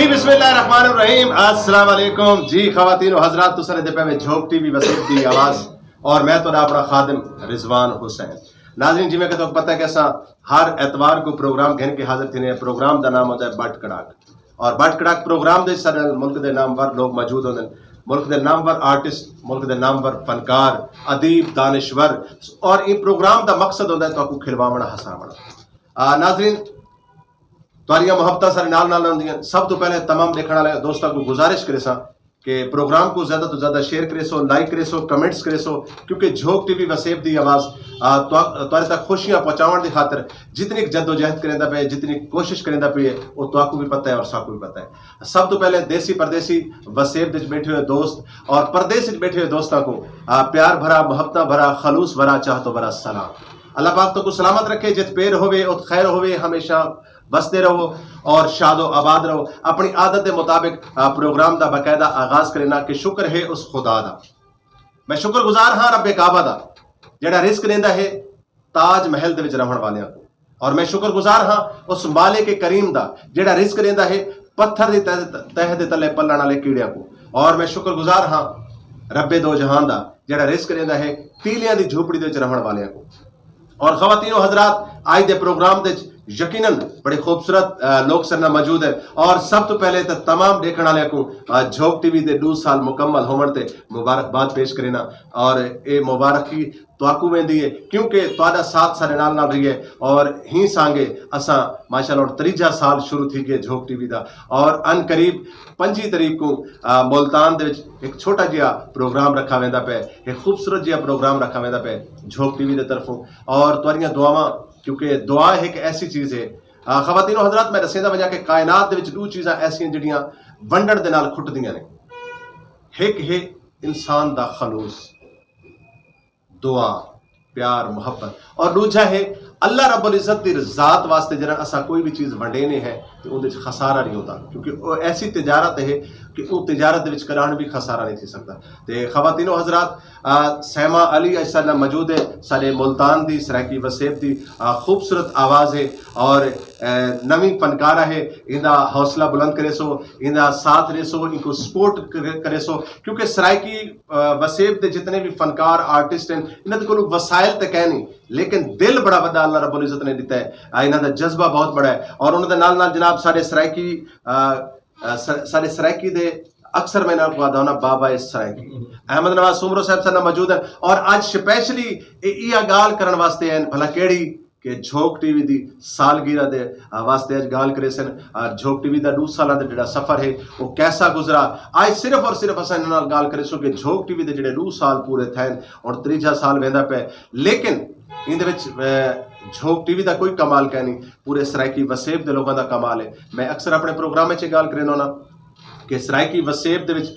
जी बिस्मिल्लाहिर्रहमानिर्रहीम अस्सलाम वालेकुम जी खवातीन और हजरात तुसरे दे पे झोंक टीवी वसीब दी आवाज और मैं तो अपना खादिम रिजवान हुसैन। नाज़रीन जिमें कि तो पता है कि असा हर एतवार को प्रोग्राम घेन के हाजिर थे। प्रोग्राम का नाम होता है बट कड़ाक और बट कड़ाक प्रोग्राम दे सारे मुल्क के नामवर लोग मौजूद होंगे। मुल्क के नामवर आर्टिस्ट, मुल्क के नामवर फनकार, अदीब, दानिश्वर और इन प्रोग्राम का मकसद होता है तो खिलवावना हसावना। नाज़रीन तुहारियां मुहब्बत सारे नाल नाल होंदियां। सब तो पहले तमाम देखने वाले दोस्तों को गुजारिश करे सा कि प्रोग्राम को ज़्यादा तो ज़्यादा शेयर करे सो, लाइक करे सो, कमेंट्स करे सो, क्योंकि झोंक टीवी वसेब दी आवाज़ तुहारे तक खुशियां पहुंचाने की खातर जितनी जद्दोजहद करेंदा पे, जितनी कोशिश करेंदा पे वो तुहाको भी पता है और साको भी पता है। सब तो पहले देसी परदेसी वसेब विच बैठे हुए दोस्त और परदेस विच बैठे हुए दोस्तों को प्यार भरा, मुहब्बत भरा, खलूस भरा, चाहतो भरा सलाम। अल्लाह पाक तो को सलामत रखे, जित पेर होवे उत खैर होवे, हमेशा बसते रहो और शादो आबाद रहो। अपनी आदत के मुताबिक प्रोग्राम का बाकायदा आगाज करना कि शुक्र है उस खुदा दा। मैं शुक्रगुजार हाँ रब्बे काबा दा जेड़ा रिस्क देंदा है ताज महल दे विच रहण वालियां को, और मैं शुक्रगुजार हाँ उस मालिक के करीम दा जेड़ा रिस्क देंदा है पत्थर दी तह दे तले पलण वाले कीड़ियां को, और मैं शुक्रगुजार हाँ रब्बे दो जहान दा जेड़ा रिस्क देंदा है तीलियां दी झोपड़ी दे विच रहण वालियां को। और खवातीनो हजरात आज दे प्रोग्राम दे यकीनन बड़े खूबसूरत लोग सरना मौजूद है। और सब तो पहले तो तमाम देखने वाले को झोंक टीवी दे 2 साल मुकम्मल होने ते मुबारकबाद पेश करेना और ये मुबारकी तुआकू वेंदी है क्योंकि तुहाडा साथ सारे नाल नाल रही है और ही सांगे असा माशाअल्लाह और 3 साल शुरू थी गए झोंक टीवी दा। और अन करीब 25 तारीख को मुल्तान दे विच एक छोटा जिहा प्रोग्राम रखा वेंदा पे, एक खूबसूरत जिहा प्रोग्राम रखा वेंदा पे झोंक टीवी दे तरफों। और तुहारियां दुआवां, क्योंकि दुआ एक ऐसी चीज़ है खवातीनो हजरात, मैं दसेंदा वजह कि कायनात दे विच 2 चीज़ां ऐसियां जिहड़ियां वंडण दे नाल खुटदियां ने। एक है इंसान दा खलूस, दुआ, प्यार, मुहब्बत, और दूजा है अल्लाह रब्बुल इज्जत दी ज़ात वास्ते जरा असा कोई भी चीज़ वंडेने है तो उहदे च खसारा नहीं होता, क्योंकि वो ऐसी तिजारत है कि वो तिजारत दे विच करान भी खसारा नहीं थी सकता। तो खवातीनो हजरात सैमा अली असा मौजूद है, सारे मुल्तान दी सराकी वसेब दी खूबसूरत आवाज़ है और नवी फनकारा है। इंदा हौसला बुलंद करे सो, इंदा साथ रहे सो, इनको सपोर्ट करे सो, क्योंकि सराकी वसेब दे जितने भी फनकार आर्टिस्ट हैं इन्होंने को वसाइल तक है नहीं, लेकिन दिल बड़ा बड़ा अल्लाह रब्बुल इज्जत ने दिता है। इन्हों का जज्बा बहुत बड़ा है और उन्होंने नाल नाल जनाब सारे सराकी दे अक्सर मैं आपको आता हूँ ना बाबा सराकी अहमद नवाज सुमरो साहब सर मौजूद है और आज स्पेशली इया गाल करने वास्ते हैं भला केड़ी कि झोंक टीवी दी सालगिरह दे वास्ते आज गाल करे सन। झोंक टीवी दा 2 साल का जो सफर है वो कैसा गुजरा, आज सिर्फ और सिर्फ असा इन्हां नाल गाल करे सो कि झोंक टीवी दे जो 2 साल पूरे थे और 3 साल वेंदा पे, लेकिन इन झोंक टीवी का कोई कमाल कह नहीं, पूरे सराइकी वसेब दे लोगों का कमाल है। मैं अक्सर अपने प्रोग्राम में गाल करें ना कि सराइकी वसेब दे विच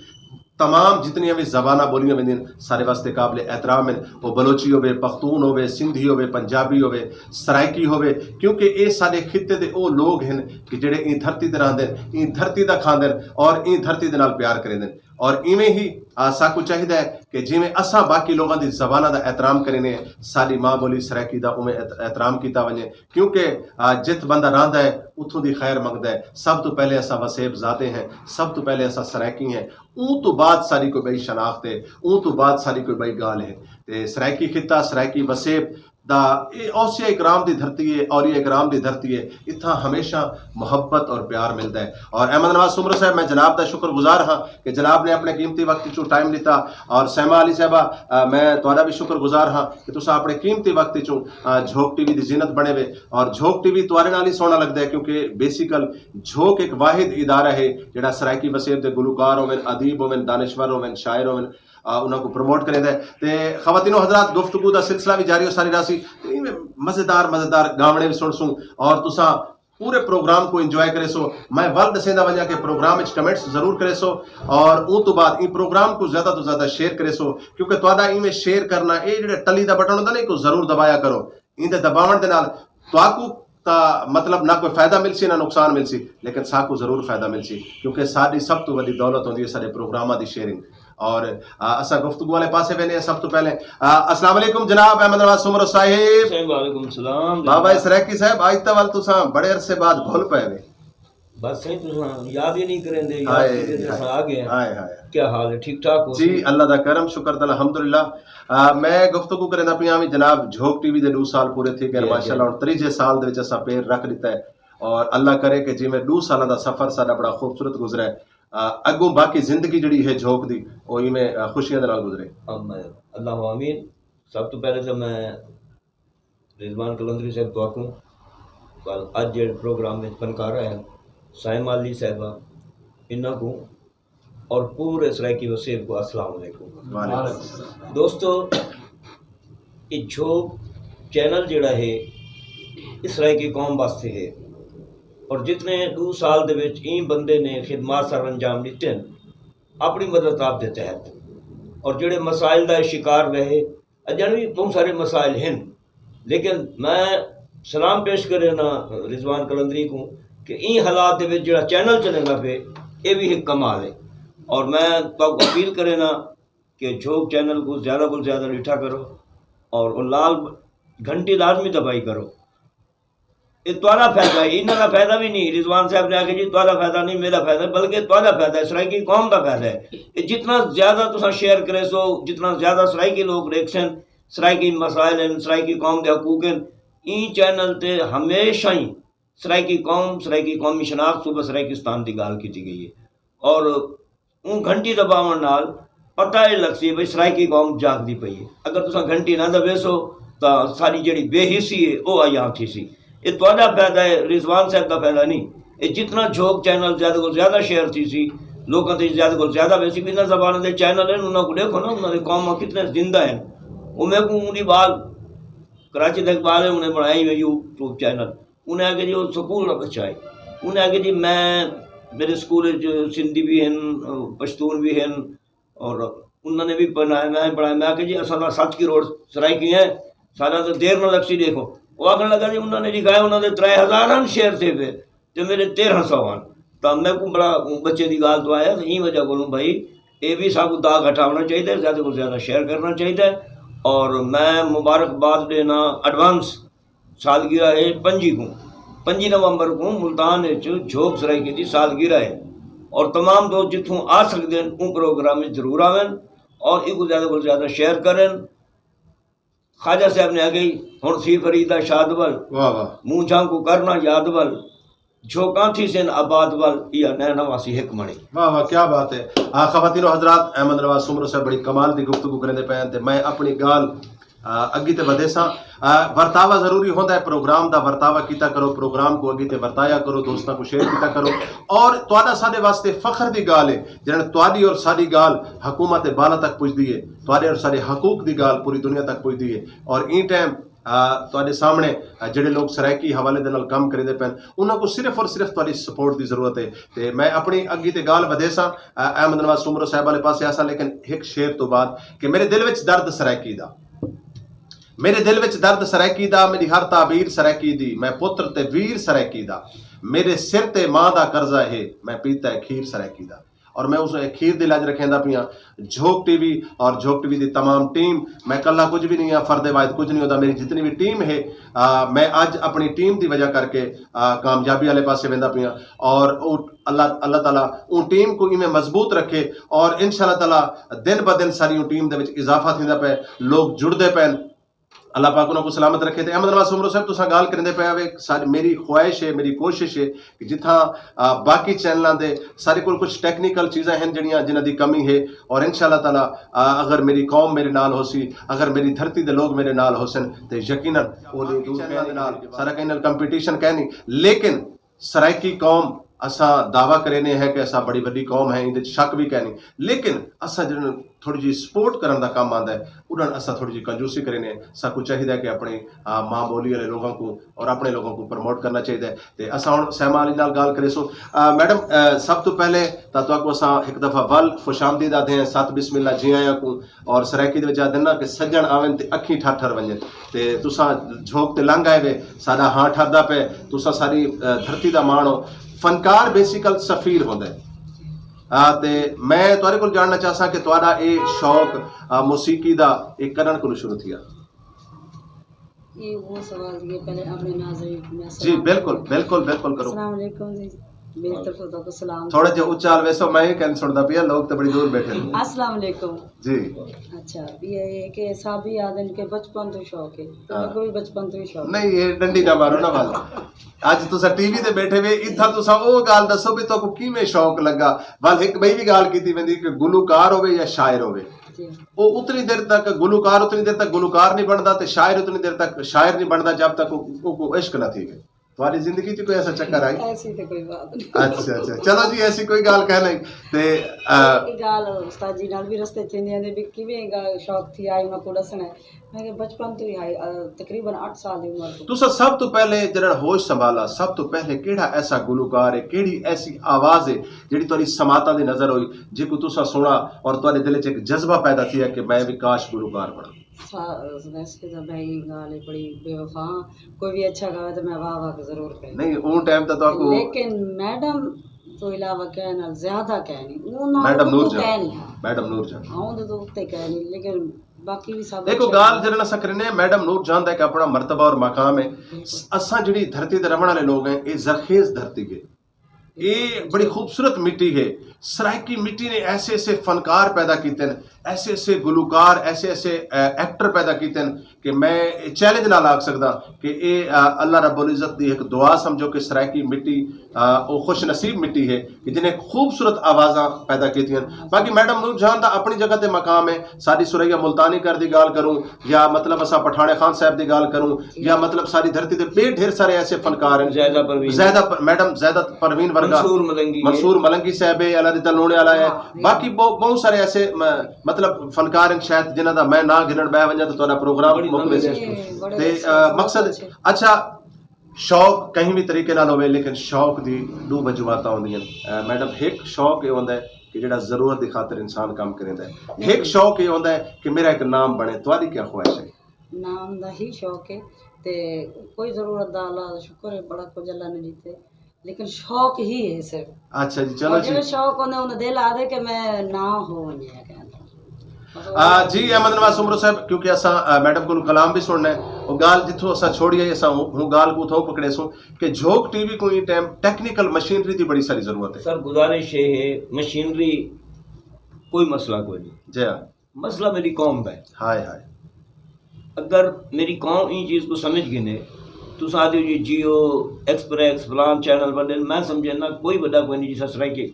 तमाम जितनियां भी जबाना बोलियां वेंदियां सारे वास्ते काबिल एहतराम है। वो बलोची होवे, पख्तून होवे, सिंधी होवे, पंजाबी होवे, सराइकी होवे, क्योंकि ये सारे खिते दे वो लोग हैं कि जेडे इन धरती ते रहिंदे, इन धरती दा खांदे और इन धरती दे नाल प्यार करेंदे। और इवें ही साकू चाहिए कि जिमें असा बाकी लोगों की जबाना का एहतराम करें, सारी माँ बोली सराइकी का उमें एहतराम किया वजे, क्योंकि जित बंदा रहा है उतों की खैर मंगता है। सब तो पहले असा वसेब जाते हैं, सब तो पहले असा सराइकी हैं, ऊँ तो बाद सारी कोई बई शनाख्त है, ऊँ तो बाद सारी कोई बई गाल है। तो सराइकी खिता सराइकी वसेब दा औसिया इकराम की धरती है और ये इकराम की धरती है, इतना हमेशा मुहब्बत और प्यार मिलता है। और अहमद नवाज सुमरो साहब मैं जनाब का शुक्रगुजार हाँ कि जनाब ने अपने कीमती वक्त चो टाइम लिता, और सैमा अली साहबा मैं तुहाडा भी शुक्रगुजार हाँ कि तुसा अपने कीमती वक्त चो झोंक टीवी की जीनत बने वे। और झोंक टीवी तुहारे नाल ही सोहना लगता है क्योंकि बेसिकल झोंक एक वाहिद इदारा है जिहड़ा सराइकी वसेब के गुलकार होवन, अदीब होवन, दानिश्वर होवन, शायर होवन उन्होंने प्रमोट करें। तो खवातीनो हजरात गुफ्तगू का सिलसिला भी जारी हो सारी रासी, मज़ेदार मज़ेदार गावने भी सुन सूँ और तुसा पूरे प्रोग्राम को इंजॉय करे सो। मैं वल दसेंदा वजा के प्रोग्राम में कमेंट्स जरूर करे सो और उन तो बाद इन प्रोग्राम को ज़्यादा तो ज़्यादा शेयर करे सो, क्योंकि तुहाडा इवें शेयर करना ये जो टली का बटन होता ना इसको जरूर दबाया करो। इन दबावन के नाल तुहाकू मतलब ना कोई फायदा मिलसी ना नुकसान मिलसी, लेकिन साकू जरूर फायदा मिलसी, क्योंकि साड़ी सब तो बड़ी दौलत होती है सारे प्रोग्राम की शेयरिंग। और असा गुफ्तगू वाले पासे वेने सब तो पहले अस्सलाम वालेकुम जनाब अहमद नवाज सुमरो साहिब। वालेकुम सलाम बाबा सराकी साहब, आज तवल तुसा बड़े अरसे बाद भूल पे वे बस सही तुम याद ही नहीं करेंगे, हाय याद करके जैसा आ गए हैं। हाय हाय क्या हाल है, ठीक ठाक हो? जी अल्लाह दा करम शुक्र तल अल्हम्दुलिल्लाह। मैं गुफ्तगू करदा पिया भी जनाब झोक टीवी दे 2 साल पूरे थी गए जी, माशाअल्लाह, और त्रीजे साल दे विच असां पैर रख दिता है, और अल्लाह करे कि जिवें 2 सालां दा सफर साडा बड़ा खूबसूरत गुजरा है, अगों बाकी जिंदगी जिहड़ी है झोक दी ओ इवें खुशियां दे नाल गुजरे। अल्लाह आमीन। सब तो पहले तो मैं रिजवान कलंदरी साहब को आखूँ कल अज जो प्रोग्राम में फनकारा है साइमा अली साहबा इन्हों को और पूरे सराइकी वसीब को अस्सलाम वालेकुम। दोस्तों ये झोक चैनल जड़ा है इस सराइकी कौम वास्ते है, और जितने 2 साल दे विच इन बंदे ने खिदमात सर अंजाम दिते हैं अपनी मदद आप के तहत, और जोड़े मसाइल का शिकार रहे अजन भी बहुत सारे मसाइल हैं, लेकिन मैं सलाम पेश करे ना रिजवान कलंदरी को कि इन हालात दे विच जिहड़ा चैनल चलेगा पे ये भी एक कमाल है। और मैं तो अपील करे ना कि झोक चैनल को ज़्यादा रिठा करो और वो लाल घंटी लाजमी दबाई करो। ये तुम्हारा फायदा है, इन्हों फायदा भी नहीं। रिजवान साहब ने आके जी तुम्हारा फायदा नहीं मेरा फायदा, बल्कि तुम्हारा फायदा है, सराइकी कौम का फायदा है। ये जितना ज़्यादा तुम शेयर करे सो जितना ज़्यादा सराइकी लोग देखसन, सराइकी मसाइल हैं, सराइकी कौम के हकूक हैं, इन चैनल ते हमेशा ही सराइकी कौम सराइकी कौमी शनाख्त सूबा सराइकिस्तान की गाल की गई है। और उन घंटी दबावन नाल पता ही लग सी भाई सराइकी कौम जागती पई है। अगर तुम घंटी ना दबे सो तो सारी जी बेहिसी है वो आया थी सी। ये तुहाडा फायदा है, रिजवान साहब का फायदा नहीं। ये जितना झोक चैनल ज़्यादा को ज़्यादा शेयर थी सी लोगों से ज़्यादा को ज़्यादा वैसे भी इन्होंने जबान के चैनल हैं उन्होंने को देखो ना उन्होंने कौम कितने जिंदा हैं। वो मैं को उनकी बाल कराची तक बाल है उन्हें बनाई हुई यूट्यूब चैनल। उन्हें आगे जी वो स्कूल का बच्चा है, उन्हें आगे जी मैं मेरे स्कूल सिंधी भी हैं पश्तून भी हैं और उन्होंने भी बनाया मैं पढ़ाया। मैं आगे जी असा 7 की रोड सराइकी है सारा तो देर न लगसी देखो। वो आखन लगा जी उन्होंने लिखाया उन्होंने 3000 शेयर थे पे तो मेरे 1300 आन। तो मैं को बड़ा बच्चे की गाल तो आया तो यही वजह बोलूँ भाई ये भी सब दाग हटाना चाहिए, ज़्यादा को ज़्यादा शेयर करना चाहिए। और मैं मुबारकबाद देना एडवांस सालगिरह है 5 नवंबर को मुल्तान झोक सराइकी की सालगिरह है, और तमाम दोस्त जितों आ सकते हैं उन प्रोग्राम में जरूर आवन और इनको ज़्यादा को ज़्यादा शेयर करें। ख्वाजा साहब ने आ गई हुण सी फरीदा शादवल मुँह झांकू करना यादवल झोंका थी सिन आबाद वल या नैना वासी हिक मणी। वाह वाह क्या बात है। ख़वातीनो हज़रात अहमद नवाज सुमरो साहब बड़ी कमाल की गुफ्तगू करेंदे पे ते मैं अपनी गाल अगी ते वधे सा। वर्तावा जरूरी होता है, प्रोग्राम का वर्तावा किया करो, प्रोग्राम को अगी ते वर्ताया करो, दोस्तों को शेयर किया करो। और तुहाडा साडे वास्ते फखर की गाल है जिन्हें तुहाडी और साडी गाल हुकूमत बाला तक पुजदी है, तुहाडे और साडे हकूक की गाल पूरी दुनिया तक पुजदी है। और इन टाइम तुहाडे सामने जिहड़े लोग सराइकी हवाले दे नाल काम करेंदे पैन उन्हां को सिर्फ और सिर्फ तुहाडी सपोर्ट की जरूरत है। ते मैं अपनी अगी ते गाल वधे सा अहमद नवाज सुमरो साहब वाले पासे आसा, लेकिन एक शेर तो बाद कि मेरे दिल विच दर्द सराइकी दा, मेरे दिल विच दर्द सराइकी दा, मेरी हर ताबीर सराइकी दी, मैं पुत्र ते वीर सराइकी दा, मेरे सिर ते मां दा कर्जा है, मैं पीता है खीर सराइकी दा। और मैं उस खीर दी लाज रखेंदा पिया झोक टीवी और झोक टीवी की तमाम टीम। मैं कला कुछ भी नहीं है, फर्द वाहिद कुछ नहीं होता, मेरी जितनी भी टीम है मैं अज अपनी टीम की वजह करके कामयाबी वाले पासे वेंदा पिया। और अल्लाह ताला उन टीम को इवें मजबूत रखे और इंशाअल्लाह ताला दिन ब दिन सारी टीम दे विच इजाफा थींदा पे, लोग जुड़ते पैन, अल्लाह पाक उन्होंने सलामत रखे। तो अहमद नवाज सुमरो साहब तुसां गाल करेंदे पे वे सारी मेरी ख्वाहिश है, मेरी कोशिश है कि जिथा बाकी चैनलों के सारे कोल कुछ टैक्नीकल चीज़ां हैं जिहड़ियां जिन्हां दी कमी है, और इंशाअल्लाह ताला अगर मेरी कौम मेरे नाल होसी, अगर मेरी धरती के लोग मेरे नाल होसन तो यकीनन वो सारा कहीं नाल कंपीटिशन कहनी, लेकिन सराइकी कौम असा दावा करेने है कि असा बड़ी बड़ी कौम है, इन शक भी कहनी, लेकिन असा जिन्हें थोड़ी जी सपोर्ट करने का काम आता है उन्होंने असा थोड़ी जी कंजूसी करेने सबको चाहिए कि अपने माँ बोली वाले लोगों को और अपने लोगों को प्रमोट करना चाहिए। तो असा हम सहमा अली नाल गाल करे सो मैडम सब तो पहले तो असा एक दफ़ा वल खुशामदीद आते हैं, 7 बिस्मिल्लाह जी आया को, और सराइकी दे वजह देना कि सज्जन आवन ते अखी ठर वजन ते तुसा झोक ते लंघ आए वे साडा हाँ ठरदा पे, तुसा सारी धरती का मान हो। फनकार बेसिकल सफीर होंदा है ते मैं तुहाडे कोल जानना चाहसा कि तुहाडा ये शौक मौसीकी दा एक करन को शुरू थिया। ये वो सवाल ये पहले अपने नाज़रीन में जी बिल्कुल बिल्कुल बिल्कुल करो। अस्सलाम वालेकुम जी, मेरी तरफ तो सलाम। थोड़ा जो उच्चा वैसे मैं ही कहना सुनता पिया, लोग तो बड़ी दूर बैठे हैं। अस्सलाम वालेकुम जी अच्छा ये है कि साबी आदन के बचपन तो शौक है तो मेरे को भी बचपन तो ही शौक है। नहीं ये डंडी ना मारो ना वाल अज तुसा टीवी ते बैठे वे इत्था तुसा ओ गाल दसो भी तो किवें शौक लगा वाल एक बई भी गाल कीती वेंदी कि गुलूकार होवे या शायर होवे जी वो उतनी देर तक गुलूकार उतनी देर तक गुलूकार नहीं बनता ते शायर उतनी देर तक शायर नहीं बनता जब तक को इश्क ना थी तुम्हारी जिंदगी च कोई ऐसा चक्कर आई ऐसी तो कोई बात नहीं। अच्छा अच्छा चलो जी ऐसी कोई गाल कह नहीं ते एक गाल उस्ताद जी नाल भी रस्ते चेंदियां दे भी किवें गाल शौक थी आई उन्हां को दसना मैं कि बचपन तो ही आई तकरीबन 8 साल की उम्र तो तुसा सब तो पहले जरा होश संभाला सब तो पहले केड़ा ऐसा गुलूकार है केड़ी ऐसी आवाज है जेड़ी तुहारी समाता दी नजर होई जिको तुसा सुना और तुहारे दिल च एक जज्बा पैदा किया कि मैं भी काश गुलूकार बना वैसे तो भाई गाल है बड़ी बेवफा कोई भी अच्छा गावे तो मैं वाह वाह जरूर कह नहीं उन टाइम तो आपको लेकिन मैडम तो इलावा कहना ज्यादा कहनी वो ना मैडम तो नूरजहां कहनी मैडम नूरजहां हां तो उत्ते कहनी लेकिन बाकी भी सब देखो गाल जरा ना सकरने मैडम नूरजहां दा एक अपना मर्तबा और मकाम है असा जिहड़ी धरती ते रहने वाले लोग हैं ये जरखेज धरती है ये बड़ी खूबसूरत मिट्टी है सराइकी मिट्टी ने ऐसे ऐसे फनकार पैदा किए हैं ऐसे ऐसे गुलूकार ऐसे ऐसे एक्टर पैदा किए हैं कि मैं चैलेंज ना लाग सकता कि ये अल्लाह रब्बुल इज़्ज़त दी एक दुआ समझो कि सराइकी मिट्टी वो खुश नसीब मिट्टी है कि जिन्हें खूबसूरत आवाज़ा पैदा की हैं बाकी मैडम नूरजहां दा अपनी जगह ते मकाम है सारी सुरैया मुल्तानी कर दी गाल करूँ या मतलब असा पठाने खान साहब की गाल करूँ या मतलब सारी धरती ते बे ढेर सारे ऐसे फनकार हैं मैडम ज़्यादा परवीन वर्गा मंसूर मलंगी साहब है अल्लाह दी लोने वाला है बाकी बहुत सारे ऐसे मतलब फनकार हैं शायद जिन्हां दा मैं ना गिनण बह वंजा तो तुहाडा प्रोग्राम मुकम्मल ते मकसद अच्छा शौक कहीं भी तरीके नाल होवे लेकिन शौक दी दो वजूहातां होंदियां मैडम एक शौक ये होंदा है कि जेड़ा जरूरत दी खातिर इंसान काम करेंदा है एक शौक ये होंदा है कि मेरा एक नाम बने तुहाडी क्या ख्वाहिश है नाम दा ही शौक है ते कोई जरूरत दा अल्लाह दा शुक्र है बड़ा कुछ अल्लाह ने दिते लेकिन शौक ही है सिर्फ अच्छा जी चलो जी शौक होने उन्हें दिल आदे कि मैं ना हो नहीं कहता जी अहमद नवाज उमर साहब क्योंकि असा मैडम को कलाम भी सुनना है वो गाल जिथों असा छोड़िए असा हूँ गाल को उथों पकड़े सो कि झोंक टीवी को इन टाइम टेक्निकल मशीनरी की बड़ी सारी जरूरत है सर गुजारिश ये है मशीनरी कोई मसला कोई नहीं जी मसला मेरी कौम का है हाय हाय अगर मेरी कौम इन चीज़ को समझ गिने तो आदि जी जियो एक्सप्रेस फलान चैनल बने मैं समझे ना कोई बड़ा कोई नहीं जिस सराय के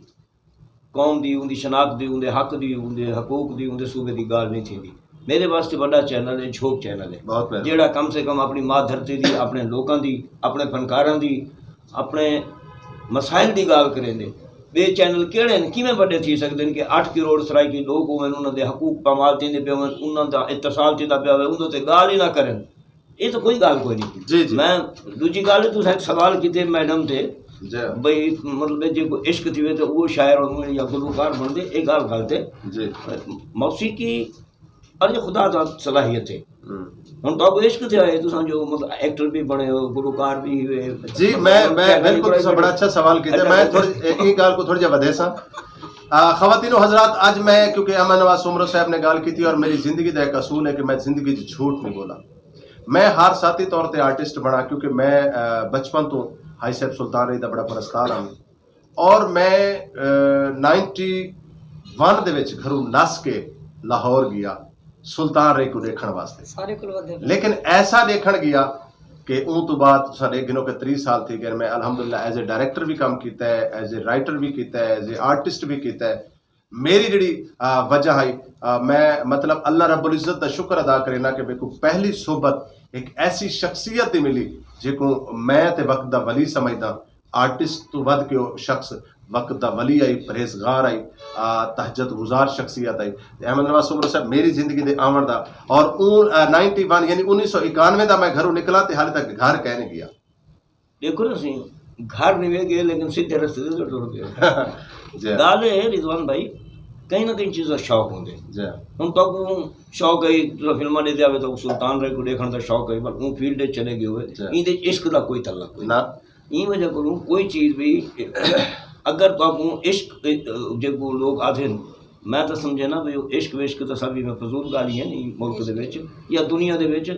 कौम दी उनकी शनाख्त दी उनके हक दी उनके हकूक दी उनके सूबे की गाल नहीं थी मेरे वास्ते बड़ा चैनल है झोंक चैनल है जेड़ा कम से कम अपनी माँ धरती दी अपने लोगों की अपने फनकारां दी अपने मसाइल की गाल करें दे बे चैनल केड़े न किवें बड़े थी सकते हैं कि 8 करोड़ सराय के लोग होवन उन्होंने हकूक पामाल थींदे पे होवन उन्होंने इत्तसाल थींदा पिया होवे उन्होंने गाल ही ना करें ये तो कोई गाल कोई नहीं जी जी मैं दूजी गाल तुस एक सवाल किते मैडम थे भाई मतलब जो इश्क थी तो वो शायर या गुलूकार बनते एक गाल गलत है जी मौसीकी अरे खुदा दा सलाहियत है हम तो इश्क थे आए तुसा जो मतलब एक्टर भी बने हो गुलूकार भी हुए जी मैं बिल्कुल तुसा बड़ा अच्छा सवाल कीते मैं थोड़ी एक गाल को थोड़ी जा वधे सा ख़वातीनो हजरात आज मैं क्योंकि अहमद नवाज उमर साहब ने गाल की थी और मेरी जिंदगी का एक असूल है कि मैं जिंदगी च झूठ नहीं बोला मैं हर साथी तौर पर आर्टिस्ट बना क्योंकि मैं बचपन तो हाई सैफ सुल्तान रही का बड़ा परस्तार हाँ और मैं 91 दे विच घरों नस के लाहौर गया सुल्तान रही को देखने वास्ते लेकिन ऐसा देखने गया कि उन तो बाद सारे गिनो के 3 साल थी गए मैं अल्हम्दुलिल्लाह एज ए डायरेक्टर भी काम किया है एज ए राइटर भी किया है एज ए आर्टिस्ट भी किया है मेरी जी वजह है मैं मतलब अल्लाह रब्बुल इज़्ज़त का शुक्र अदा करेना कि मेरे को पहली सोबत एक ऐसी शख्सियत मिली जिको मैं ते वक्त दा वली समझदा आर्टिस्ट तो वध के शख्स वक्त दा वली आई परहेजगार आई तहज्जुद गुजार शख्सियत आई अहमद नवाज उमर साहब मेरी जिंदगी दे आमद दा और 91 यानी 1991 दा मैं घरों निकला ते हाले तक घर कहने गया देखो ना सी घर नहीं गए लेकिन सीधे रास्ते से टुर गए गाल है रिजवान भाई कहीं ना कहीं चीज़ शौक होंगे हम तो शौक है जो फिल्म ने दिया तो सुल्तान रही को देखने का शौक है पर वो फील्ड चले गए हुए इन इश्क का कोई तल्लक कोई ना इन वजह करूँ कोई चीज़ भी अगर तो इश्क जो लोग आते मैं तो समझे ना भाई इश्क विश्क तो सभी में फजूल गाली है नहीं मुल्क दे विच या दुनिया दे विच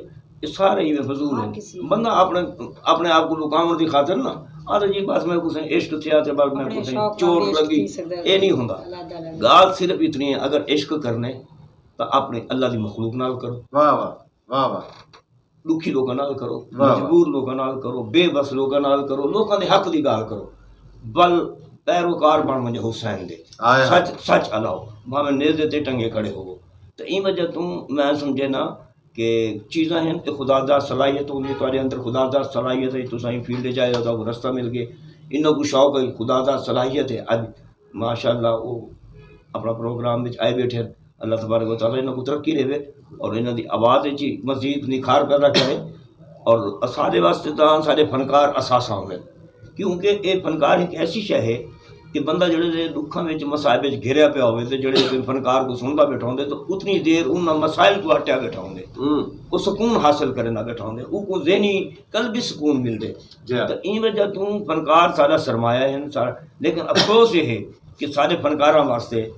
ये सारे ही फजूल हाँ, है। किसी- बंदा अपने आप को लुकावन की खातर ना आदर जी बस मैं कुछ इश्क थिया ते बस मैं अपने कुछ शौक चोट नाल लगी, इश्क थी सकदा है। ये नहीं होंदा। अलग अलग। गाल सिर्फ इतनी है, अगर इश्क करने तो अपने अल्लाह की मखलूक नाल करो, वाह वाह वाह वाह दुखी लोगों नाल करो, वाह वाह। मजबूर लोगों नाल करो, बेबस लोगों नाल करो, लोगों के हक की गाल करो, बल पैरोकार बन वञे हुसैन दे, आए हाय। सच सच अलाओ भावे नेज़े ते टंगे खड़े हो। तो इन वजह तू मैं समझे ना कि चीज़ां हैं कि खुदादा सलाहियत होंदी तुहाडे अंदर, खुदादा सलाहियत है, तुसां फील्ड जाए तो वो रास्ता मिल गए, इन्हों को शौक है, खुदादा सलाहियत है। अज माशाअल्लाह वो अपना प्रोग्राम में आए बैठे, अल्लाह तबारक व तआला इन्हों को तरक्की देवे और इन्हों की आवाज़ जी मजीद निखार पैदा करे। और साढ़े वास्ते तो साढ़े फनकार असासा होंगे, क्योंकि ये फनकार एक ऐसी शय है कि बंदा जोड़े दुखों में मसाइब घिरिया पिया हो तो जोड़े फनकार को सुनता बैठा होंगे तो उतनी देर उन मसाइल को हटिया बैठा होंगे, वो सुकून हासिल करे ना बैठा होंगे, वो जहनी कल भी सुकून मिलते। जी हाँ। तो इन वजह तू फनकार सारा सरमाया है सारा, लेकिन अफसोस ये है कि सारे फनकारों वास्ते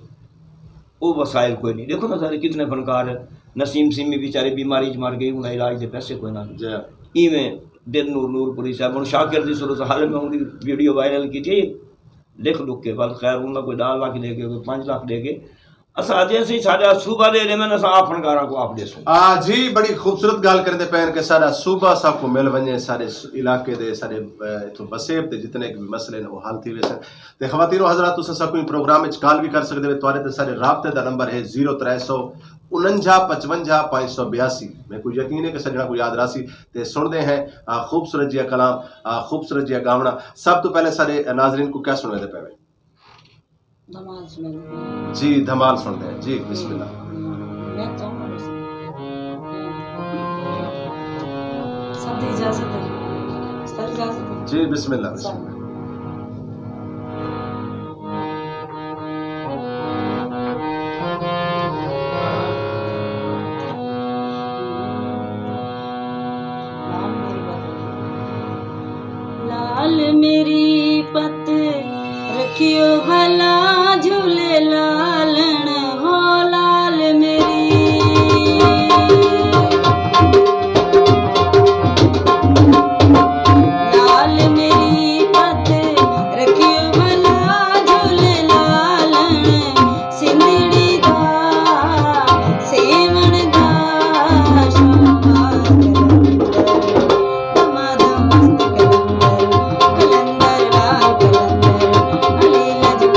वो वसाइल कोई नहीं। देखो ना सारे कितने फनकार है, नसीम सिमी बेचारे बीमारी च मर गई, उन्हें इलाज के पैसे कोई ना। जी हाँ। इवें दिल नूरपुरी साहब हूँ शाकिर की सूरत हाल में उनकी वीडियो वायरल की थी, लिख लुक के बल खैर उनका कोई 10 लाख दे के कोई 5 लाख दे के असा अजे से साढ़ा सूबा दे रहे मैंने आप फनकारा को आप दे जी बड़ी खूबसूरत गाल करते पैन के सारा सूबा साहब को मिल वने सारे इलाके दे सारे इथों बसेब ते जितने भी मसले ने वो हल थी वैसे ते खवातीनो हजरात तुस सब कोई प्रोग्राम में कॉल भी कर सकते हो तुम्हारे ते सारे राब्ते दा नंबर है 0349 55 मैं कोई यकीन है कि सजना को याद रासी ते सुनते हैं खूबसूरत जिया कलाम खूबसूरत जिया गावना। सब तो पहले सारे नाजरीन को क्या सुनते पे धमाल सुने। जी धमाल सुनते हैं जी बिस्मिल्लाह। मैं चाहूँगा बस सब इजाज़त है, सर इजाज़त है। जी बिस्मिल्लाह बिस्मिल्लाह। लाल मेरी पत रखियो भला झूले लालन हो, लाल मेरी लाल मेरी पत रखियो भला झूले लालन, सिंधड़ी दा सेवन दा शोभा कलंदर, कलंदर लाल कलंदर, अली लजपत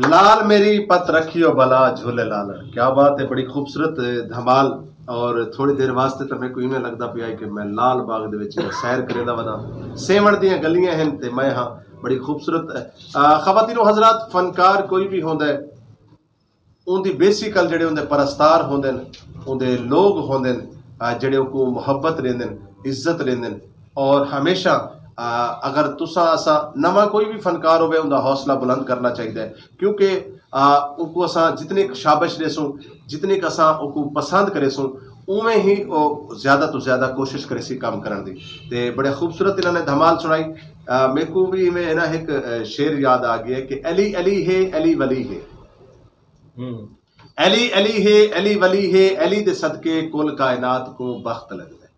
लाल मेरी पत रखियो भला झूले लाल। क्या बात है, बड़ी खूबसूरत धमाल। और थोड़ी देर वास्ते तो मैं को इवें लगदा पिया कि मैं लाल बाग दे विच सैर करेंदा वदा, सेवण दियां गलियां हैं ते मैं हाँ बड़ी खूबसूरत। खवातीनो हजरात, फनकार कोई भी होंदा है उनकी बेसिकल जेडे उनके परस्तार होंदे उनके लोग होंदे जेडे को मुहब्बत रेंदे इज्जत रेंदे। और हमेशा अगर तुसा असा नवा कोई भी फनकार होवे उनका हौसला बुलंद करना चाहिए, क्योंकि उनको असा जितने शाबाश देसूँ, जितने असा उनको पसंद करे सूँ, उमें ही वो ज़्यादा तो ज़्यादा कोशिश करे सी काम करने दी। ते बड़े खूबसूरत इन्होंने धमाल सुनाई। मेरे को भी में ना एक शेर याद आ गया कि अली अली है अली वली है, अली अली है अली वली है, अली दे सदके कुल कायनात को बख्त लगता है।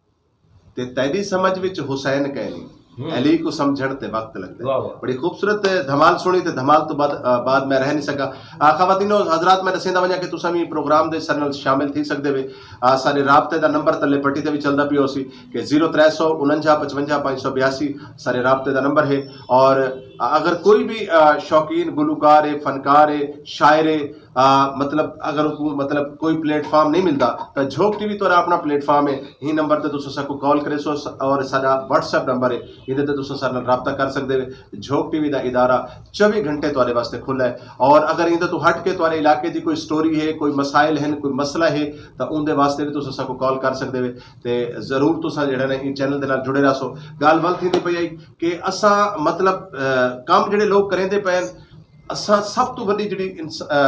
ते तेरी समझ विच हुसैन कहनी, अली को समझण ते वक्त लगता है। बड़ी खूबसूरत धमाल सुनी। ते धमाल तो बाद मैं रह नहीं सका। खवातीनो हजरात, मैं दसेंदा वञा कि तुसां भी प्रोग्राम दे सरनल शामिल थी सकदे वे। सारे राबते दा नंबर तले पट्टी ते भी चलदा पियो सी कि 0349 55 582 सारे राबते दा नंबर है। और अगर कोई भी शौकीन गुलकार है, फनकार है, शायर है, मतलब अगर मतलब कोई प्लेटफॉर्म नहीं मिलता तो झोंक टीवी तो अपना प्लेटफॉर्म है। ही नंबर ते तुसां को कॉल करे सो और साडा व्हाट्सएप नंबर है, इहदे ते तुसां साडे नाल राबता कर सकदे हो। झोंक टीवी दा इदारा 24 घंटे तुहाडे वास्ते खुला है। और अगर इहदे तो हट के तुहाडे इलाके दी कोई स्टोरी है, कोई मसाइल हैं, कोई मसला है तो उनके वास्ते भी तुसां को कॉल कर सकदे हो। ते जरूर तुसां जेहड़ा ने इन चैनल दे नाल जुड़े रहो। गल वल थींदी पई कि असां मतलब काम जेहड़े लोग करेंदे पे असां सब तो वड्डी जिहड़ी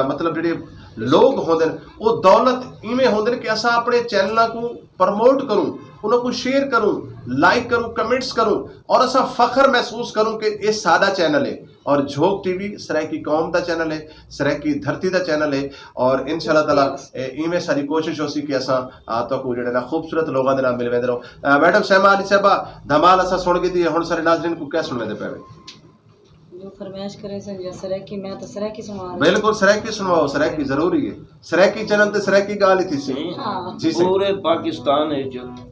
मतलब जेहड़े लोग होंदे वो दौलत इवें होंदे कि असां अपने चैनलों को प्रमोट करूं, उनको शेयर करूं, लाइक करूं, कमेंट्स करूं और असां फख्र महसूस करूं कि ये सादा चैनल है। और झोंक टीवी सराइकी कौम का चैनल है, सराइकी धरती का चैनल है। और इंशाअल्लाह ताला इवें सारी कोशिश होसी कि असां तो को जेहड़े ना खूबसूरत लोगों के नाल मिल वेंदे रहो। मैडम सहमा अली साहबा, धमाल असां सुन के दी हुण सारे नाज़रीन को क्या सुनवेंदे पे जो फरमाइश करे सन या सराकी, मैं तो सराकी सुना रही। बिल्कुल सराकी सुनवाओ, सराकी जरूरी है। सराकी चैनल ते सराकी गाल ही थी सी। हाँ। जी सही। पूरे पाकिस्तान है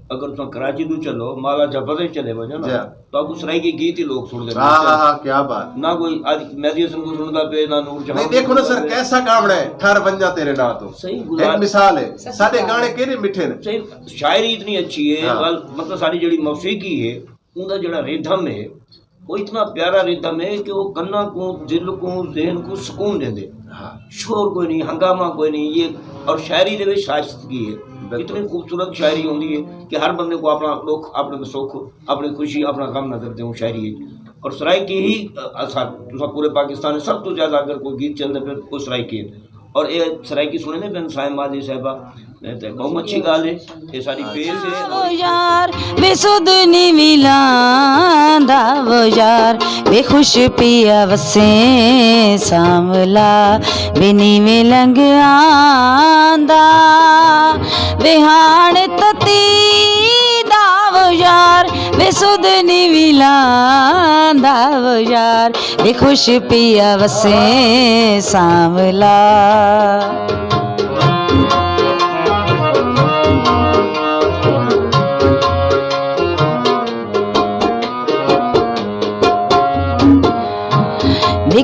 अगर तुम कराची तो चलो, माला जबरे चले वजो ना तो आपको सराइकी गीत ही लोग सुन दे। हां क्या बात। ना कोई आज मेहदी हसन को सुनदा पे, ना नूर जहां। नहीं देखो ना सर कैसा काम है, ठर बंजा तेरे ना तो सही एक मिसाल है। साडे गाने केड़े मिठे ने, सही शायरी इतनी अच्छी है। मतलब सारी जेड़ी मौसीकी है उनका जेड़ा रिदम है वो इतना प्यारा रिदम है कि वो कन्ना को, दिल को, ज़हन को सुकून देंदे। शोर कोई नहीं, हंगामा कोई नहीं। ये और शायरी दे विच शाइस्तगी है, इतनी खूबसूरत शायरी होती है कि हर बंदे को अपना दुख, अपने सुख, अपनी खुशी, अपना गम नजर दे शायरी है। और सराइकी ही पूरे पाकिस्तान में सब तो ज़्यादा अगर कोई गीत चलते फिर वो सराइकी है। और ये सराइकी सुने ने पेन साइम आली साहिबा, बहुत अच्छी गाल है। ये सारी पेश है वो यार बेसुदनी मिलांदा, वो यार बेखुश पिया वसे सामला बिनी में लंग आंदा, बेहान तती दा वो यार बेसुदनी मिलांदा, वो यार बेखुश पिया वसे सामला।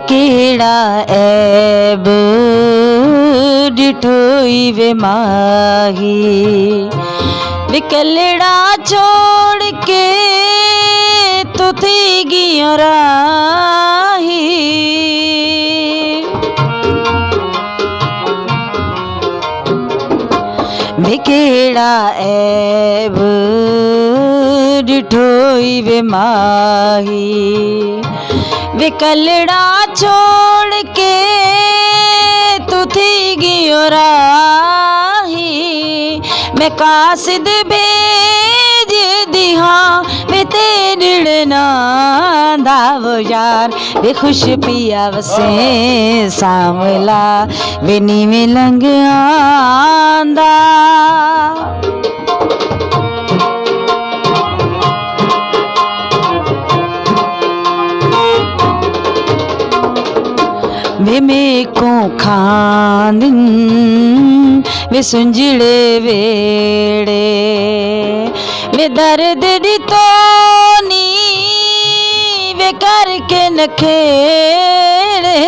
केड़ा ऐब डिठोई वे माही, विकलड़ा छोड़ के तो थी गियो राही, केड़ा ऐब डिठोई वे माही, विकलड़ा छोड़ के तू थी गियो राही, मैं कासिद भेज दिहा वे तेरे नांदा, वो यार वे खुश पिया वसे सामला विनी में लंग आंदा। वे मेको खांदिन वे सुंजड़े वेड़े, वे दर्द दितोनी वे करके नखेड़े,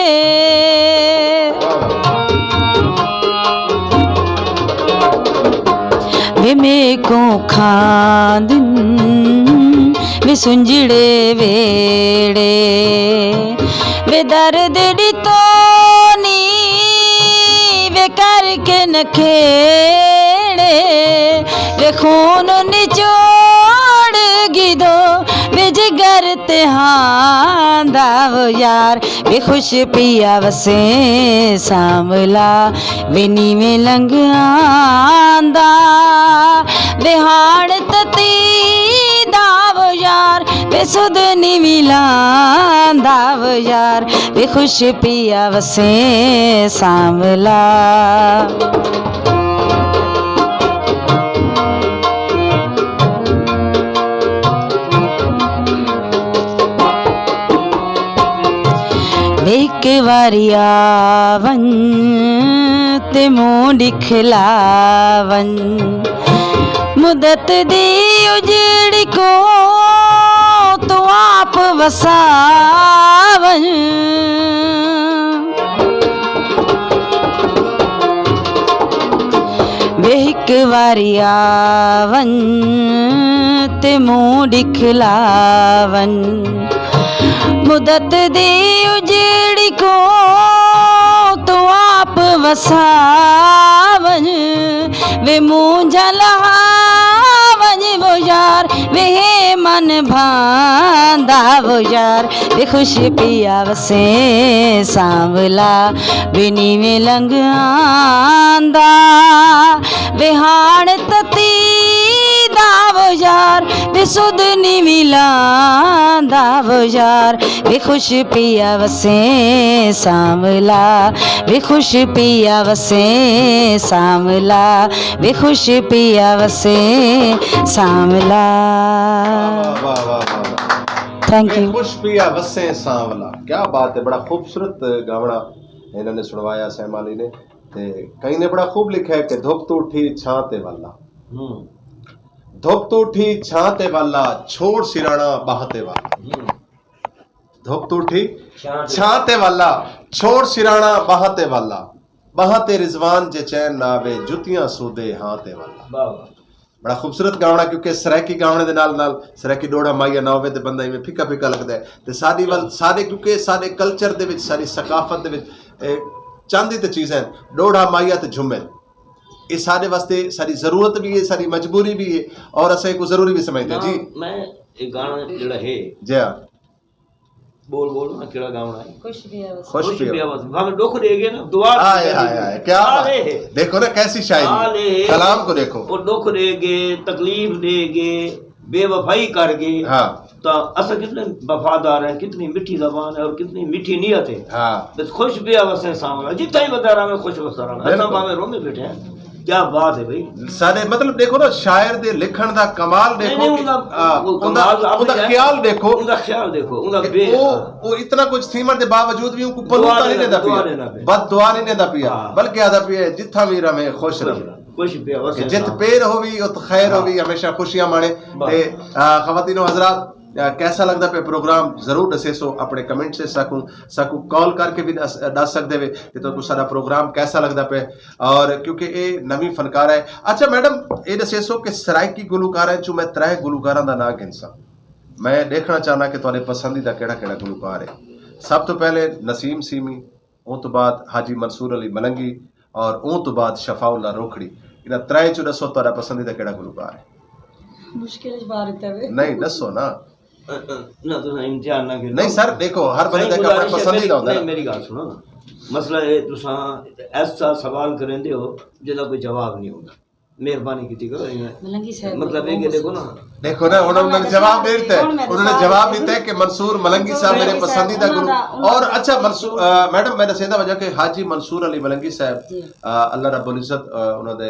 को खांदिन वे सुंजड़े वेड़े वे दर्द ॾितो नी वे करके न खेड़े वे खून निचोड़ गिदो वे जिगर ते हांदा वो यार वे खुश पिया वसे सांवला वे नीवे लंघ आंदा वे हाड़ तती दाव यार वे सुध नीवी लांदा वो यार वे खुश पिया वसे सांवला। एक वारिया वन ते मुँह दिखलावन मुदत दी उजड़ को तो आप वसावन एक वारिया वन ते मुँह दिखलावन मुदत दी उजड़ी को तो आप वसावन वे मुँह जलावन वो यार वे मन भांदा वो यार वे खुश पिया वसे सांवला वे नीवे लंघ आंदा वे हाड़ तती दाव यार वे सुध नीवी लांदा वो यार वे खुश पिया वसे सांवला वे खुश पिया वसे सांवला वे खुश पिया वसे सांवला। वाह वाह वाह वाह। Thank you. खुश पिया वसे सांवला, क्या बात है, बड़ा खूबसूरत गावना इन्होंने सुनवाया सैम अली ने। ते कई ने बड़ा खूब लिखा है कि धुप तो उठी छां ते वाला, धुप तो उठी छां ते वाला छोड़ सिराना बहाते वाला, धुप तो उठी छां ते वाला छोड़ सिराना बहाते वाला, बहाते रिजवान जे चैन नावे जुतियां सूदे हाथे वाला। बड़ा खूबसूरत गावना, क्योंकि सरैकी गावने दे नाल नाल सरैकी डोड़ा माइया ना होवे ते बंदा इवें फिक्का फिक्का लगदा है। ते साडी वल सारे क्योंकि साडे कल्चर दे विच साडी सकाफत दे विच चांदी ते चीज़ है डोड़ा माइया ते झुम्मल, ये सारे वास्ते सारी जरूरत भी है, सारी मजबूरी भी है और असें को जरूरी भी समझते हैं। जी मैं एक गाना जेड़ा है जी हाँ बोल बोल ना केड़ा गाना है खुश पिया वसे खुश खुश पिया पिया बस भावे दुख देगे ना दुआ आए आए आए क्या बात है। देखो ना कैसी शायरी, कलाम को देखो। वो दुख देगे तकलीफ देगे बेवफाई करगे, हाँ तो असा कितने वफादार हैं, कितनी मीठी जबान है और कितनी मीठी नीयत है। हाँ बस खुश पिया वसे सांवला, जितना ही बता रहा मैं खुश बता रहा ऐसा भावे रोमे बैठे हैं, क्या बात है भाई। सारे मतलब देखो ना शायर दे लिखण दा कमाल देखो, उनका ख्याल देखो, उनका ख्याल देखो, उनका वो इतना कुछ थीमर दे बावजूद भी उनको पलूता नहीं देता पिया, बद दुआ नहीं देता पिया, बल्कि आदा पिया जिथा भी रहे खुश रहे, खुश पिया वसे जित पेर होवी उत खैर होवी, हमेशा खुशियां माणे। ते खवातीनो हजरात कैसा लगता पे प्रोग्राम जरूर दसेसो, अपने कमेंट से सकू कॉल करके भी दस सकते वे कि तो सारा प्रोग्राम कैसा लगता पे, और क्योंकि ये नवी फनकार है। अच्छा मैडम ये दसेसो कि सराइकी गुलूकार है, जो मैं 3 गुलूकारां दा नाम गिनसा, मैं देखना चाहना कि तुहाडे पसंदीदा केड़ा केड़ा गुलूकार है। सब तो पहले नसीम सीमी, उस तो बाद हाजी मंसूर अली मलंगी और उस तो बाद शफाउल्ला रोखड़ी, इन्हां 3 चो दसो तुहाडा पसंदीदा केड़ा गुलूकार है। मुश्किल बात है नहीं दसो ना ना तो इम्तिहान ना गिनो। नहीं सर देखो हर बंदे का अपना पसंदीदा होता है। मेरी गल सुनो ना, मसला है तुसा ऐसा सवाल करेंदे हो जिसका कोई जवाब नहीं होगा, मेहरबानी की करो। मलंगी साहब मतलब ये कि देखो ना उन्होंने जवाब दे दिया है, उन्होंने जवाब दिया है कि मंसूर मलंगी साहब मेरे पसंदीदा गुरु। और अच्छा मंसूर मैडम मैं दसेंदा वजह कि हाजी मंसूर अली मलंगी साहब अल्लाह रब्बुल इज्जत उन्होंने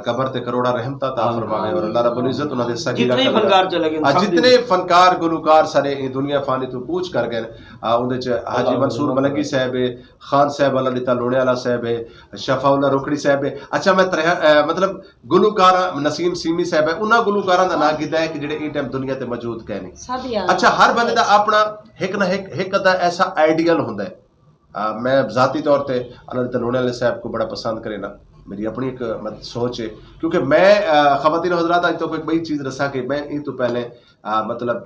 कब्र ते करोड़ा रहमत अता फरमावे, और अल्लाह रब्बुल इज्जत उन्होंने सगीरा जितने फनकार चले गए, जितने फनकार गुलूकार सारे दुनिया फानी तो कूच कर गए, उनदे च हाजी मंसूर मलंगी साहब है, खान साहब अल्लाह लिता लोणे वाला साहब है, शफाउल्ला रोकड़ी साहब है। अच्छा मैं मतलब गुलूकार नसीम सीमी साहब है, उन्हां गुलूकारां दा नाम गिदा है कि जेडे इस टाइम दुनिया ते मौजूद कै नहीं। अच्छा हर बंदे दा अपना एक ना एक अदा ऐसा आइडियल हुंदा है। मैं जाती तौर पे अल्लाह लिता लोणे वाले साहब को बड़ा पसंद करे ना, मेरी अपनी एक सोच है, क्योंकि मैं खवातीन हजरात अज तो एक बड़ी चीज़ दसा कि मैं ये तो पहले मतलब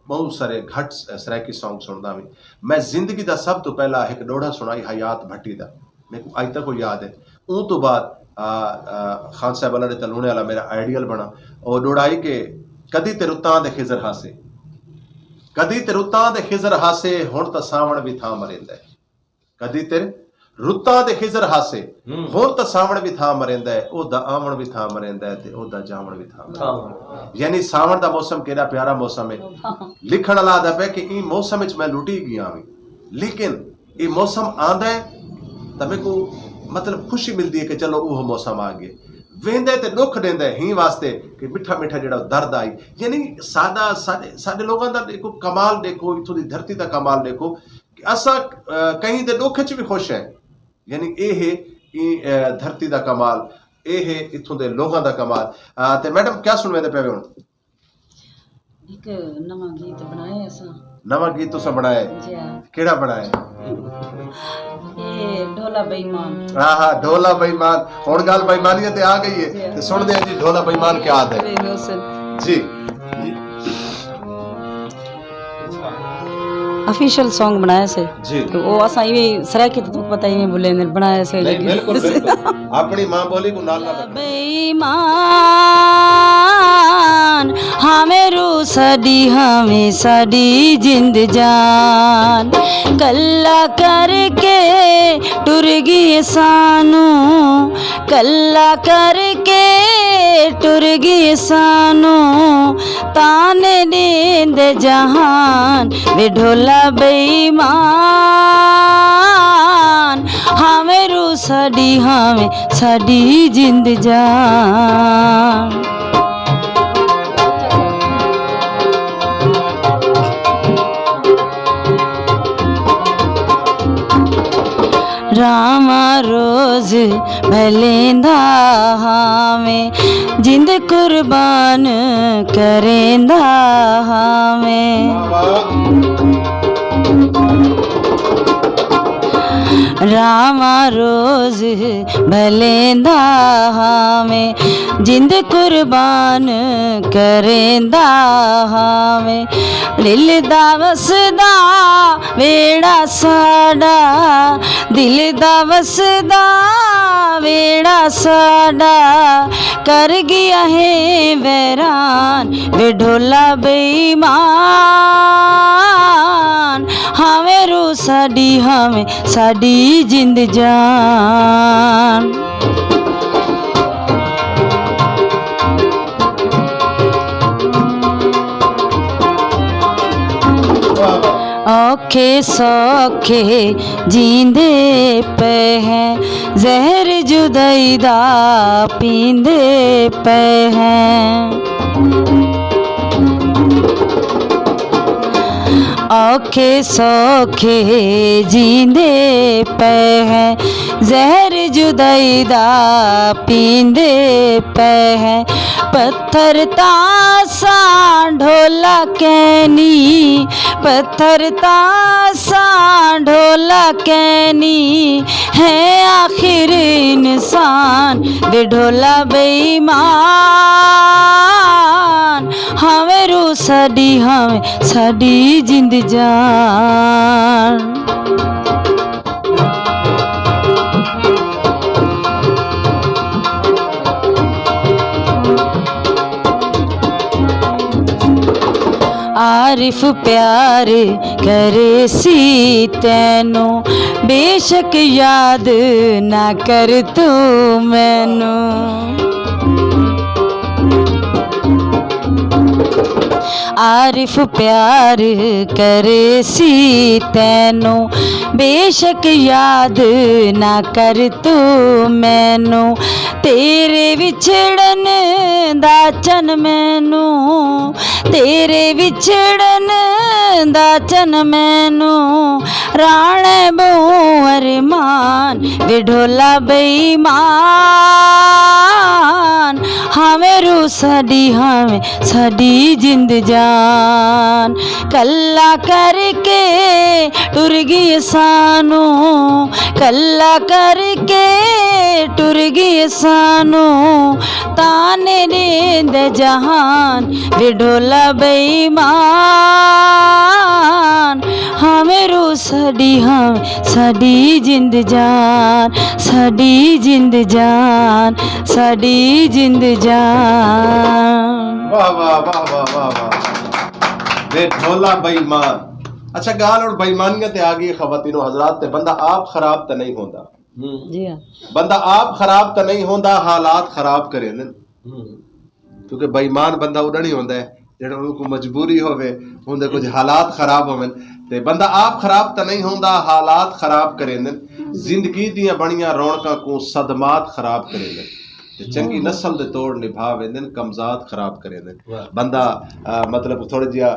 बहुत सारे घट सराइकी सॉन्ग सुनता भी। मैं जिंदगी का सब तो पहला एक डोड़ा सुनाई हयात भट्टी का, मेरे को अज तक को याद है। उन तो बाद खान साहब वाला तलूने वाला मेरा आइडियल बना, और डोड़ाई के कदी ते रुत्तां दे खिजर हासे, कदी ते रुत्तां दे खिजर हासे, हुण तां सावण भी थां मरेंदा है। कदी ते रुत्तां दे खिजर हासे, हुण तां सावण भी थां मरेंदा है, ओदा आवण भी थां मरेंदा है ते ओदा जावण भी थां मरेंदा है। यानी सावण दा मौसम केड़ा प्यारा मौसम है। लिखण वाला आदा पे कि ई मौसम विच मैं लुटी गया वी, लेकिन ये मौसम आंदा है तां मेरे को मतलब खुशी मिलती है कि चलो वो मौसम आ गया। वेंदा ते दुख देंदा है ही वास्ते कि मिठा मिठा जेड़ा दर्द आई। यानी सादा साडे लोगों दा देखो कमाल, देखो इत्थों दी धरती दा कमाल देखो कि असा कहीं दे दुख च भी खुश है। यानी ये है धरती दा कमाल, ये है इत्थों दे लोगों दा कमाल। ते मैडम क्या सुनवे दे पे हुण? एक नवा गीत बनाया असा। नवा गीत तुसा बनाया? जी हां। केड़ा बनाया? ये ढोला बेईमान। हाँ हाँ, ढोला बेईमान। हुण गल बेईमानियत ते आ गई है ते सुन दे जी ढोला बेईमान क्या आद है जी। ऑफिशियल सॉन्ग बनाया से जी, तो वो असा ये सराकी तो पता ही नहीं बुले ने बनाया से। नहीं बिल्कुल बिल्कुल अपनी मां बोली को नाल ना बेईमान हमें रू सदी हमें सदी जिंद जान, कल्ला करके टुर गई सानू, कल्ला करके टुर गई सानू, ताने नींद जहान वे ढोला बेईमान हमें रू सदी हमें सदी जिंद जान। रामा रोज भलेंदा हमें जिंद कुर्बान करेंदा हमें, रामा रोज भलेंदा हमें जिंद कुर्बान करेंदा हमें, दिल दा वसदा वेड़ा साडा, दिल दा वसदा वेड़ा साडा, कर गया है वैरान वे ढोला बेईमान हमें रू साडी हमें साडी जिंद जान। औखे सौखे जींदे पे हैं, जहर जुदाई दा पींदे पे हैं, औखे सौखे जींदे पे हैं, जहर जुदाई दा पींदे पे हैं, पत्थर तासा ढोला कैनी, पत्थर तासा ढोला कैनी, है आखिर इंसान वे ढोला बेईमान हमें रू साडी हमें साडी जिंद जान। आरिफ प्यार करे सी तैनू, बेशक याद ना कर तू मैनू, आरिफ प्यार करे सी तैनू, बेशक याद ना कर तू मैनू, तेरे विछड़न दा चन मैनू, तेरे विछड़न दा चन मैनू, राणे बहु अरमान वे ढोला बेईमान हमें रू साडी हमें साडी जिंद जान। जान कल्ला करके टुर गई सानू कल्ला करके टुर गई सानू ताने देंद जहान विढोला बेईमान हमेरू साडी जिंद जान साडी जिंद जान साडी जिंद जान। वाह वाह वाह वाह वाह वाह बेढोला बेईमान। अच्छा गाल और बेईमानियत आ गई खवातीनो हजरात ते बंदा आप खराब तो नहीं होता जी हाँ बंदा आप खराब तो नहीं होता हालात खराब करे ने क्योंकि बेईमान बंदा उड़ा नहीं होता है जेड़ा उनको मजबूरी होवे उनके कुछ हालात खराब होवन ते बंदा आप खराब तो नहीं होता हालात खराब करे ने जिंदगी दियां बणियां रौनकां को सदमात खराब करे ने ते चंगी नस्ल दे तोड़ निभा वेंदे कमजात खराब करे ने बंदा मतलब थोड़ा जिहा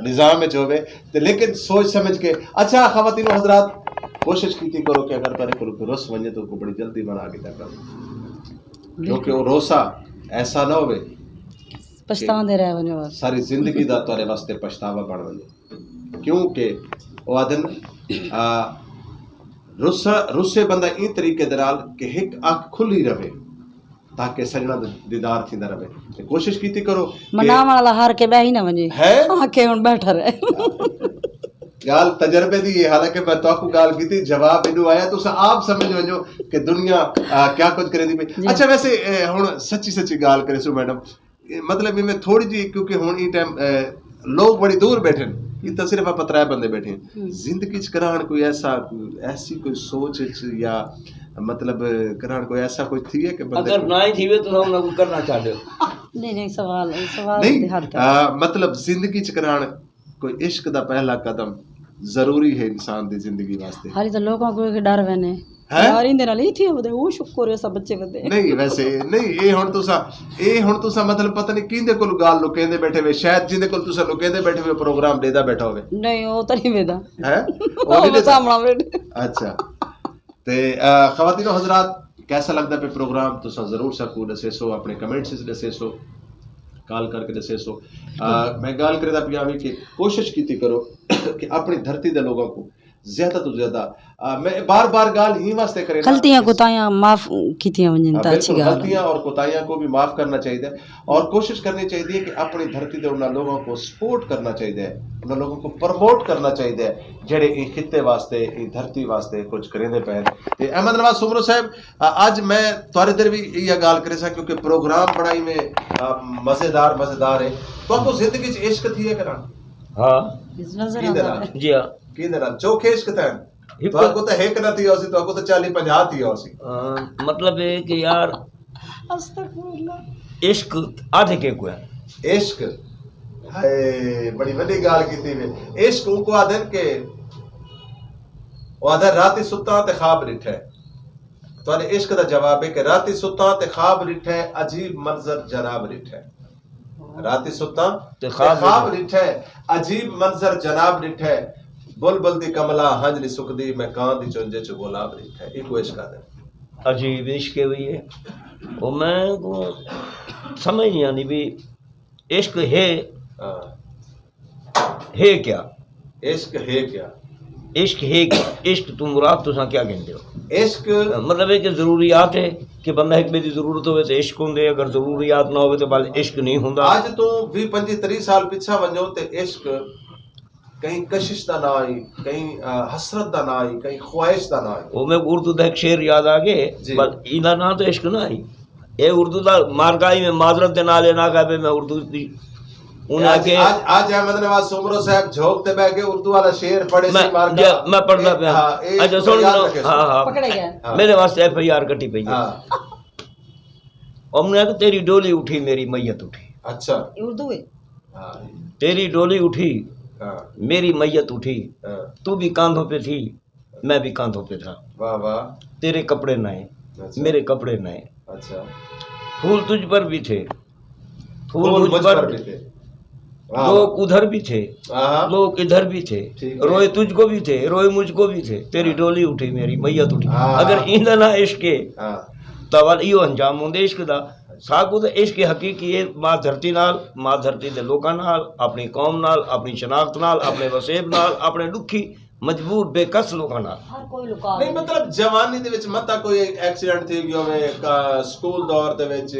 निजाम में होवे ते लेकिन सोच समझ के। अच्छा खवातीनो हजरात कोशिश कीती करो कि अगर तारे को रोस वने तो बड़ी जल्दी मना के करो क्योंकि वो रोसा ऐसा ना होवे पछतावंदे रह वने बस सारी जिंदगी दा तारे वास्ते पछतावा बन वने क्योंकि वो आदन रुस्से बंदा ई तरीके दे नाल कि एक अख खुली रहे ताकि सजना दीदार थींदा रहे ते कोशिश कीती करो मना वाला हार के बैही ना वने है आके हुन बैठा रहे गाल तजर्बे दी हालांकि मैं तो गाल की थी जवाब इनू आया तो आप समझ वजो कि दुनिया क्या कुछ करे दी पई। अच्छा वैसे हुन सच्ची सच्ची गाल करे सु मैडम मतलब इनमें थोड़ी जी क्योंकि हुन ई टाइम लोग बड़ी दूर बैठे ये तो सिर्फ आप 3 बंदे बैठे जिंदगी च करान कोई ऐसी कोई सोच या मतलब करान कोई ऐसा कोई थी है कि अगर ना ही थीवे तो हम लोग करना चाहते नहीं सवाल नहीं मतलब जिंदगी च करान कोई इश्क दा पहला कदम जरूरी है इंसान दी जिंदगी वास्ते हाली तो लोगों को डर वने यार इंदे नाल ही थी वो शुक्र है सब बच्चे बदे नहीं वैसे नहीं ये हुन तुसा मतलब पता नहीं किंदे कोल गाल लुकेंदे बैठे वे शायद जिंदे कोल तुसा लुकेंदे बैठे वे प्रोग्राम देदा बैठा होवे नहीं वो तो नहीं वेदा है वो नहीं सामना बैठे। अच्छा ते खवातीनो हजरात कैसा लगदा पे प्रोग्राम तुसा जरूर सकू दसेसो अपने कमेंट्स च दसेसो कॉल करके दसेसो मैं गाल करदा पिया भी कि कोशिश कीती करो कि अपनी धरती दे लोगों को ज्यादा तो ज्यादा मैं बार बार गाल ही वास्ते करे गलतियां कोताहियां माफ कीतियां वंजन ता अच्छी गाल गलतियां और कोताहियां को भी माफ करना चाहिए और कोशिश करनी चाहिए कि अपनी धरती दे उन लोगों को सपोर्ट करना चाहिए उन लोगों को प्रमोट करना चाहिए जेड़े ई खित्ते वास्ते ई धरती वास्ते कुछ करेंदे पे ते अहमद नवाज सुमरो साहब आज मैं तोरे देर भी ये गाल करे सा क्योंकि प्रोग्राम बड़ाई में मजेदार है तो आपको जिंदगी च इश्क थी है करा हां नजर आता है जी हां किदे नाल चोखे इश्क था तो आपको तो एक ना थी होसी तो आपको तो 40 50 थी होसी मतलब है कि यार अस्तगफुरुल्लाह इश्क आधे के को है इश्क हाय बड़ी बड़ी गाल कीती वे इश्क को आदन के ओ आदर राती सुता ते ख्वाब रिठे तोरे इश्क दा जवाब है कि राती सुता ते ख्वाब रिठे अजीब मंजर जनाब रिठे राती सुता ते ख्वाब रिठे अजीब मंजर जनाब रिठे बुलबुल दी कमला हंजली सुखदी मैं कां दी चुंजे च गुलाब रिठे इको इश्क आदे अजीब इश्क है भई वो मैं को समझ नहीं आनी भी इश्क है क्या इश्क है क्या इश्क है क्या इश्क तुम मुराद तुसा क्या कहते हो इश्क मतलब है कि जरूरियात है कि बंदा एक बेदी जरूरत होवे तो इश्क होंदे अगर जरूरियात ना होवे तो बाल इश्क नहीं होंदा आज तो 20 25 30 साल पीछा वणो ते इश्क कहीं कशिश दा ना आई कहीं हसरत दा ना आई कहीं ख्वाहिश दा ना आई वो मैं उर्दू दा एक शेर याद आ गए बस इना ना तो इश्क ना आई ए उर्दू दा मारगाई में माजरत दे नाले ना का मैं उर्दू दी आज अहमद नवाज सुमरो साहब झोंक ते बैठ के उर्दू वाला शेर पढ़े से मारगा मैं पढ़दा पे अच्छा सुन हां पकड़े गया मेरे वास्ते एफआईआर कटी पई है हमने कि तेरी डोली उठी मेरी मैयत उठी अच्छा उर्दू है हां तेरी डोली उठी मेरी मैयत उठी तू भी कांधों पे थी मैं भी कांधों पे था वाह वाह तेरे कपड़े नए मेरे कपड़े नए अच्छा फूल तुझ पर भी थे फूल मुझ पर भी थे लोग उधर भी थे लोग इधर भी थे रोए तुझको भी थे रोए मुझको भी थे तेरी डोली उठी मेरी मैयत उठी अगर इंदा ना इश्क तब इहो अंजाम होंदे इश्क दा साकू तो इश्क हकीकी है मां धरती नाल, मां धरती दे लोकां नाल, अपनी कौम नाल, अपनी शनाख्त नाल, अपने वसेब नाल, अपने दुखी मजबूर बेकस लोकां नाल। हर कोई लुका नहीं मतलब जवानी दे विच मता कोई एक्सीडेंट थी गयो वे स्कूल दौर दे विच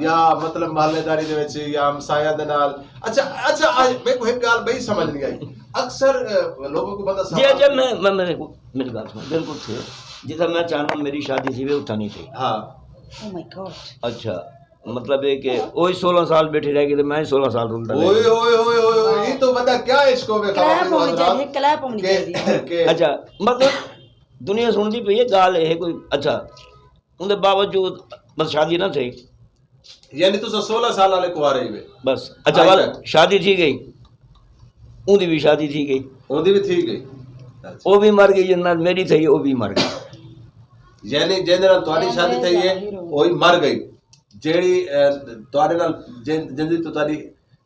या मतलब महल्लेदारी दे विच या हमसाया दे नाल। अच्छा अच्छा मेरे को एक गाल बई समझ नहीं आई। अक्सर लोगों को बंदा जी जब मैं मेरी बात सुन बिल्कुल थे जितना मैं चाहना मेरी शादी थी वे उठा नहीं थी। हाँ ओ माय गॉड। अच्छा मतलब है कि वही 16 साल बैठी रह गई तो मैं 16 साल रुलता रह ओए ओए ओए ओए ये तो बंदा क्या इश्क होवे क्लैप होनी चाहिए, क्लैप होनी चाहिए। के अच्छा मतलब दुनिया सुनती पई है गाल है कोई। अच्छा उनके बावजूद बस शादी ना थी यानी तुसा 16 साल वाले कुआरे ही वे बस। अच्छा वाल शादी थी गई उनकी भी शादी थी गई ओदी भी थी गई। वो भी मर गई जिन्ना मेरी थी वो भी मर गई। यानी जेदे नाल तुम्हारी शादी थई है ओही मर गई जेड़ी तुम्हारे नाल जिंदगी तो तारी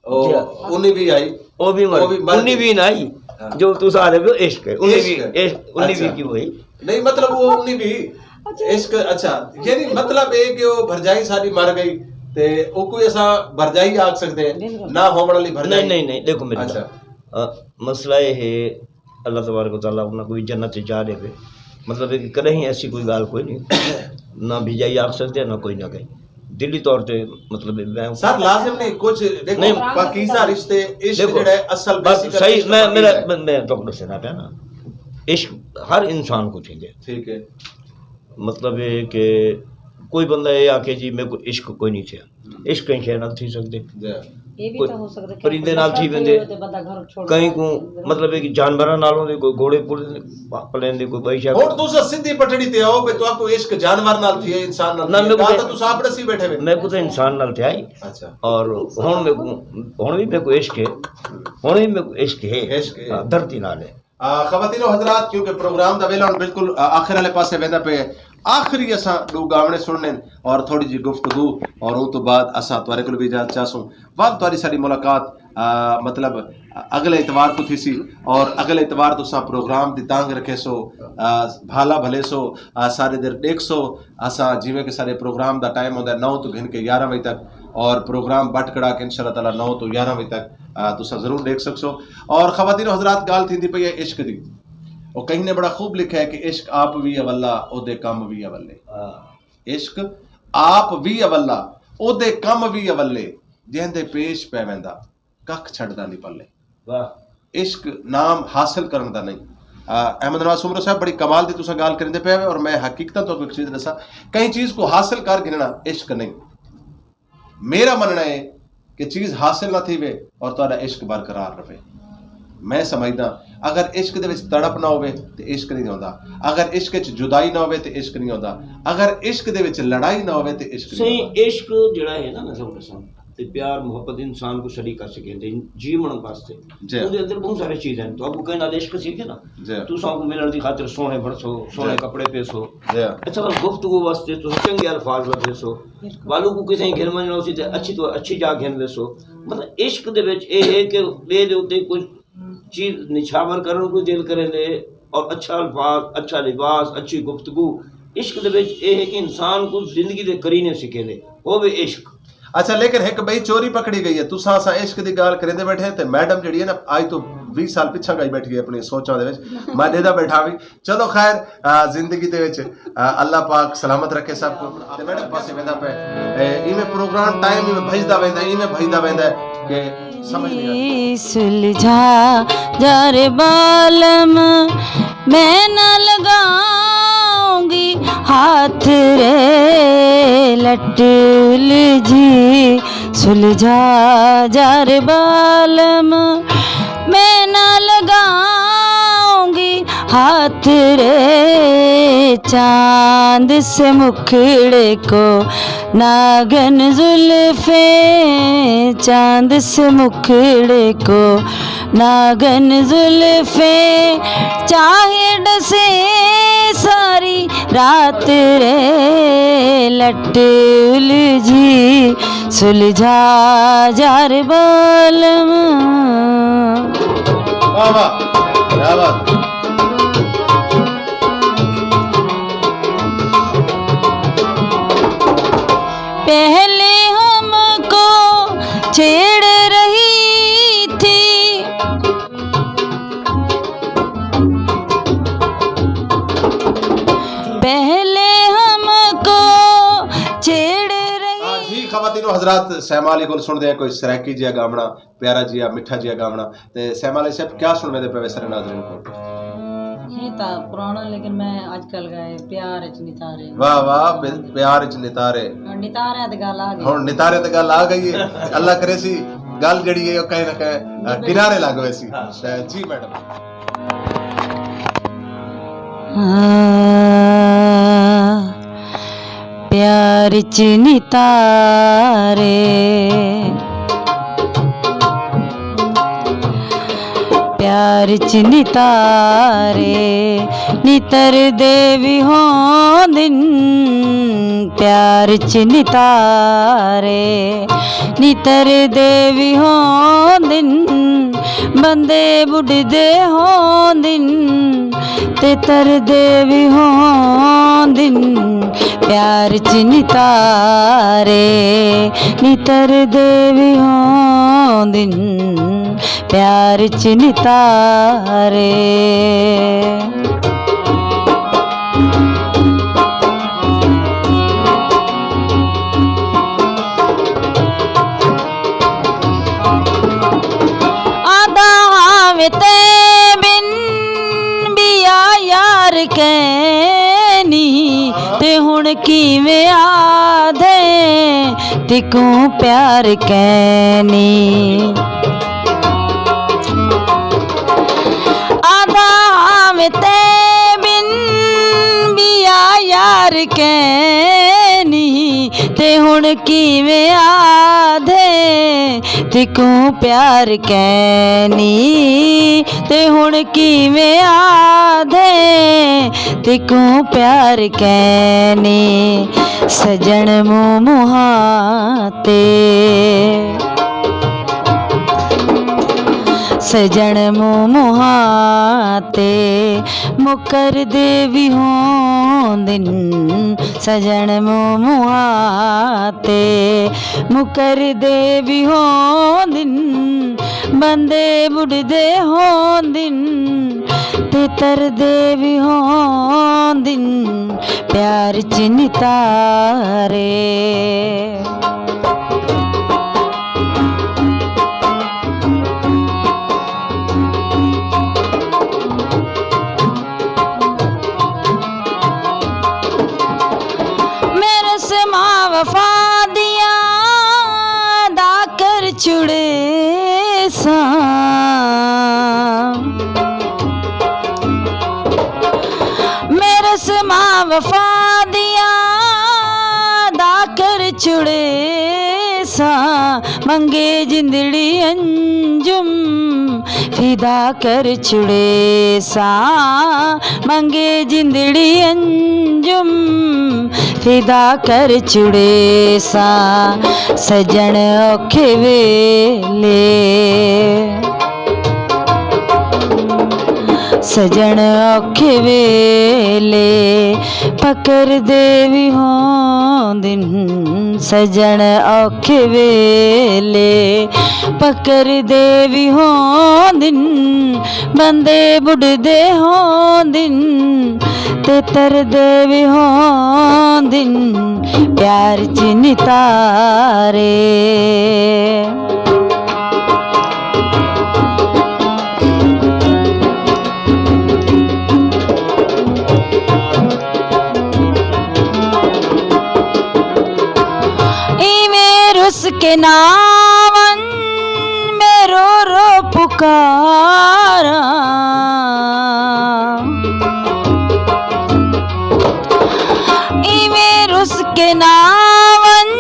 उन्नी भी आई वो भी मर गई उन्नी भी ना आई जो तू सारे वो इश्क है उन्नी भी की वही नहीं मतलब वो उन्नी भी इश्क। अच्छा यानी मतलब है कि वो भरजाई सारी मर गई ते ओ कोई ऐसा भरजाई आख सकते हैं ना होने वाली भरजाई। नहीं नहीं देखो मेरी अच्छा मसला ये है अल्लाह तबारक व तआला उन्हें कोई जन्नत से जा रहे थे मतलब है कि कदें ही ऐसी कोई गाल कोई नहीं ना भिजाई आख सकते ना कोई ना कहीं दिली तौर पे मतलब मैं सर लाजिम नहीं कुछ देखो नहीं, पाकीज़ा रिश्ते इश्क देखो, जेड़ा है असल बस बेसिक सही इश्क मैं पाकीज़ा है। मैं डॉक्टर से ना पे ना इश्क हर इंसान को चाहिए। ठीक है मतलब है कि कोई बंदा ये आके जी मेरे को इश्क कोई नहीं चाहिए इश्क कहीं शहर ना थी सकते ये भी तो हो सकता है परिंदे नाल थी वेंदे बंदा घर छोड़ कहीं को मतलब है कि जानवरां नालों दे कोई घोड़े पलेंदे कोई बैशा और तुसा सीधी पटड़ी ते आओ बे तो आपको इश्क जानवर नाल थी है इंसान नाल ना, थी मेरे को है तो- तुसा आपड़े सी बैठे वे। मैं को तो इंसान नाल थे आई अच्छा और हुण भी मेरे को इश्क है हुण भी मेरे को इश्क है इश्क है। हाँ, धरती नाल है। खवातीनो हजरात क्योंकि प्रोग्राम दा वेला हुण बिल्कुल आखिर वाले पासे वेंदा पे आखिरी असां दो गावणे सुनने और थोड़ी जी गुफ्तगू और उस तो बाद असां तुहारे कोल भी इजाजत चाहसूं बाद तुहारी सारी मुलाकात मतलब अगले इतवार को थी सी और अगले इतवार तुसां प्रोग्राम दी तांग रखे सो भाला भले सो सारे देर देख सो असां जिवें के सारे प्रोग्राम दा टाइम होंदा 9 तो घिन के 11 बजे तक और प्रोग्राम बट कड़ा के इंशाअल्लाह ताला 9 तो 11 बजे तक तुसां जरूर देख सकसो। और खवातीनो हजरात गाल थींदी पई है इश्क दी और कहीं ने बड़ा खूब लिखा है कि इश्क आप भी अवल्ला ओदे कम भी अवल्ले। इश्क आप भी अवल्ला ओदे कम भी अवल्ले जेंदे पेश पै वेंदा कख छड़दा नहीं पल्ले। वाह इश्क नाम हासिल करन दा नहीं। अहमद नवाज सुमरो साहब बड़ी कमाल दी तुसा गाल करिंदे पे और मैं हकीकत तो एक चीज दसा कई चीज को हासिल कर गिनना इश्क नहीं। मेरा मनना है कि चीज हासिल ना थी वे और तुहाडा इश्क बरकरार रहे। मैं समझदा अगर इश्क दे विच तड़प ना होवे ते इश्क नहीं होंदा अगर इश्क च जुदाई ना होवे ते इश्क नहीं होंदा अगर इश्क दे विच लड़ाई ना होवे ते इश्क नहीं सही होंदा। इश्क जड़ा है ना मैं सब दसा ते प्यार मोहब्बत इंसान को शरीक कर सके जीवन वास्ते जी। ਉਹਦੇ अंदर बहुत सारी चीजें हैं तो आपको कहना इश्क सीखे ना जी। तू को मिलने की खातिर सोने बरसो सोने जी। कपड़े पेसो जी। अच्छा बस गुफ्तगू वास्ते तो चंगे अल्फाज वरसो वालों को किसी घेर में उसी ते अच्छी जा घेन वेसो मतलब इश्क दे विच ये है कि बे दे उत्ते कुछ चीज निछावर करन को दिल करे ले और अच्छा अल्फाज अच्छा लिबास अच्छी गुफ्तगू इश्क दे विच ये है कि इंसान को जिंदगी दे करीने सिखे ले वो भी इश्क। अच्छा लेकिन एक बई चोरी पकड़ी गई है तुसा असा इश्क दी गाल करेंदे बैठे ते मैडम जड़ी है ना आज तो 20 साल पिछा गई बैठी है अपनी सोचां दे विच मैं देदा बैठा भी चलो खैर जिंदगी दे विच अल्लाह पाक सलामत रखे सबको ते मैडम पासे वेंदा पे इमे प्रोग्राम टाइम इमे भजदा वेंदा के समझ नहीं आती। सुलझा जार बालम मैं न लगाऊंगी हाथ रे लटल जी सुलझा जार बालम मैं न लगाऊंगी हाथ रे चांद से मुखड़े को नागन जुल्फे चांद से मुखड़े को नागन जुल्फे चाहे डसे सारी रात रे लटल जी सुलझा जार बालम। वाह वाह क्या बात। पहले हजरात सैमा अली को सुनते हैं कोई सरैकी जिहा गावना प्यारा जिहा मिठा जिहा गावना ते सैमा अली साहब क्या सुनने दे पे सर नाज़रीन को ये था पुराना लेकिन मैं आजकल गए प्यार च नितारे वाह वाह प्यार च नितारे नितारे ते गल आ गई हुण नितारे ते गल आ गई है अल्लाह करे सी गल जड़ी है कहीं ना कहीं किनारे लग वैसी जी मैडम प्यार च नितारे प्यार च नितारे नितर देवी हों दिन प्यार च नितारे नितर देवी हों दिन बंदे बुढ़दे हों दिन ते तर देवी हों दिन प्यार च नितारे नितर देवी हों दिन प्यार च नितारे ते बिन बिया यार कहनी ते हुण किवें आधे तिकू प्यार कहनी ते बिन बिया यार कहनी ते हुण किवें आधे तिकू प्यार कहनी ते हुण किवें आधे तिकू प्यार कहनी सजन मुँह मुहाते सजन मुँह मुहाते मुकर देवी हों दिन सजन मुँह मुहाते मुकर देवी हों दिन बंदे बुढ़दे हों दिन ते तर देवी हों दिन प्यार च नितारे वफा दिया दाकर छुड़े सा मेरे से माँ वफा दिया दाकर छुड़े सा मंगे जिंदड़ी अंजुम फिदा कर छुड़े सा मंगे जिंदड़ी अंजुम फिदा कर छुड़े सा सजन औखे वेले सजन औखे वेले पकर देवी हों दिन सजन औखे वेले पकर देवी हों दिन बंदे बुढ़दे हों दिन ते तर देवी हों दिन प्यार च नितारे के नावन मेरो रो पुकारा इमें रुस के नावन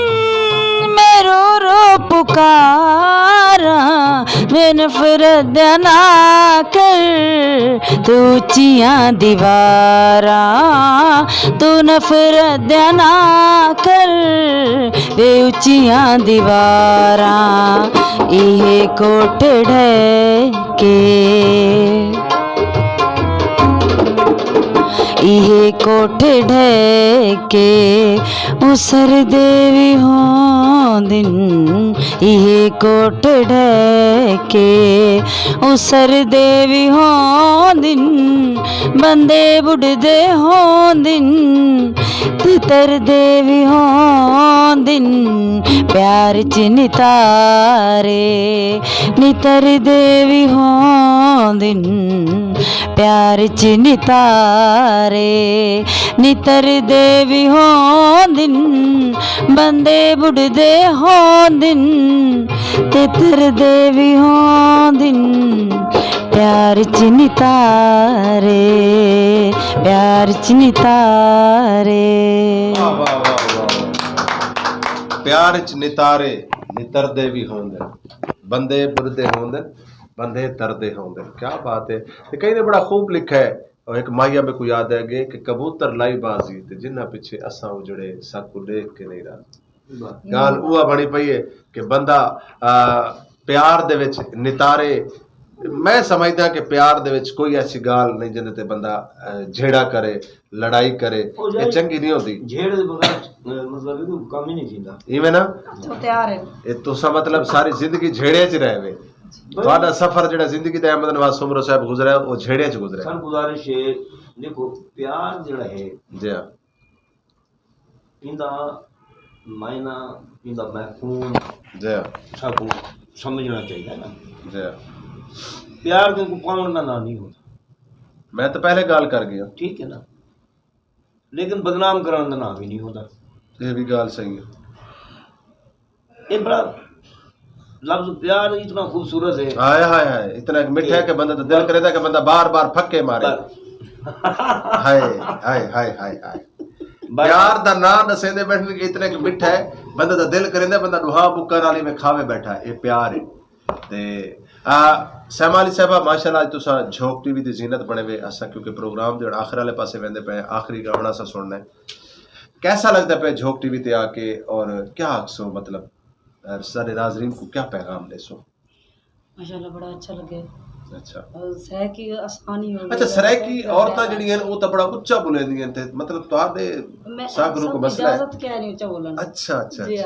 मेरो रो पुकारा मैं नफरत ना कर तू ऊंचियां दीवारा तू नफरत ना कर वे ऊंचियां दीवारा इहे कोट ढके इहे कोट ढके उसर देवी हों दिन इहे कोट ढके उसर देवी हों दिन बंदे बुढ़दे हों दिन ते तरदे भी हों दिन प्यार च नितारे नितरदे भी हों दिन प्यार च नितारे नितरदे भी हों दिन बंदे बुढ़दे हों दिन ते तरदे भी हों दिन प्यार च नितारे प्यार च नितारे वाह वाह वाह वाह प्यार च नितारे नितरदे भी होंदे बंदे बुरदे होंदे बंदे तरदे होंदे क्या बात है ते कहीं ने बड़ा खूब लिखा है और एक माहिया में को याद है कि कबूतर लाई बाजी ते जिन्ना पीछे असा उजड़े साकू देख के नहीं रहा गाल उआ बनी पई है कि बंदा प्यार दे विच नितारे मैं समझदा कि प्यार दे विच कोई ऐसी गाल नहीं जिंदे ते बंदा झेड़ा करे लड़ाई करे ये चंगी नहीं होती झेड़ दे बगैर मतलब ये काम ही नहीं थींदा इवें ना तो तैयार है ये तुसा मतलब सारी जिंदगी झेड़े च रहे वे ਤੁਹਾਡਾ सफर ਜਿਹੜਾ ਜ਼ਿੰਦਗੀ ਦਾ ਅਹਿਮਦ ਨਵਾਜ਼ ਸੁਮਰੋ ਸਾਹਿਬ ਗੁਜ਼ਰਿਆ ਉਹ ਝੇੜੇ ਚ ਗੁਜ਼ਰਿਆ सर गुजारिश है देखो प्यार जड़ा है ਜੀ ਹਾਂ इंदा मायना इंदा महफूम ਜੀ ਹਾਂ सबको समझना चाहिए ना ਜੀ ਹਾਂ प्यार के को पाउंड ना नहीं होता मैं तो पहले गाल कर गया ठीक है ना लेकिन बदनाम कराने का ना भी नहीं होता ये भी गाल सही है ये बड़ा लफ्ज प्यार इतना खूबसूरत है हाय हाय हाय इतना मीठा है कि बंदा तो दिल करे कि बंदा बार बार फक्के मारे हाय हाय हाय हाय हाय प्यार दा नाम दसेंदे बैठने के इतने मिठा है बंदा दा दिल करेंदा बंदा दुहा बुकर वाली में खावे बैठा है ये प्यार है ते सैमा अली साहबा माशाल्लाह आज तुसा झोंक टीवी दी जीनत बने हुए असा क्योंकि प्रोग्राम जो आखिर वाले पासे वेंदे पे आखिरी गाना सा सुनना है कैसा लगता पे झोंक टीवी ते आके और क्या सो मतलब सारे नाजरीन को क्या पैगाम दे सो माशाल्लाह बड़ा अच्छा लगे अच्छा और सह की आसानी हो अच्छा सरायकी औरतां ਜਿਹੜੀਆਂ ਉਹ ਤਾਂ ਬੜਾ ਉੱਚਾ ਬੋਲਦੀਆਂ ਤੇ ਮਤਲਬ ਤੁਹਾਡੇ ਸਾਗਰੂ को मसला है इजाजत क्या नहीं ऊंचा बोलना अच्छा अच्छा जी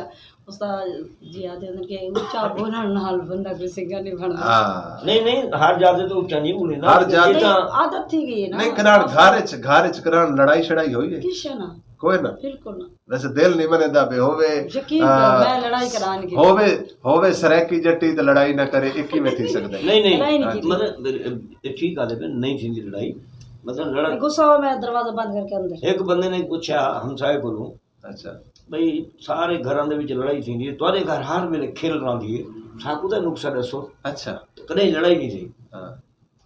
उस्ताद जी आते हैं कि ऊंचा बोलना नाल बंदा कोई सिंगा नहीं बनदा हां नहीं हर जाते तो ऊंचा नहीं बोले ना हर जात आदत थी गई है ना नहीं करार घर च करार लड़ाई शड़ाई हुई है किश है ना कोई ना बिल्कुल ना वैसे दिल नहीं बनेदा बे होवे यकीन करो मैं लड़ाई कराने की होवे सरायकी जट्टी ते लड़ाई ना करे एक ही में थी सकदा नहीं लड़ाई नहीं की मतलब ठीक आले पे नहीं थी लड़ाई मतलब लड़ा गुस्सा हुआ मैं दरवाजा बंद करके अंदर एक बंदे ने पूछा हमसाए को अच्छा भाई सारे घरां दे विच लड़ाई थींदी है तुहाडे घर हर वेले खेल रही है साकू दा नुक्सा दसो अच्छा कदे लड़ाई नहीं थी हां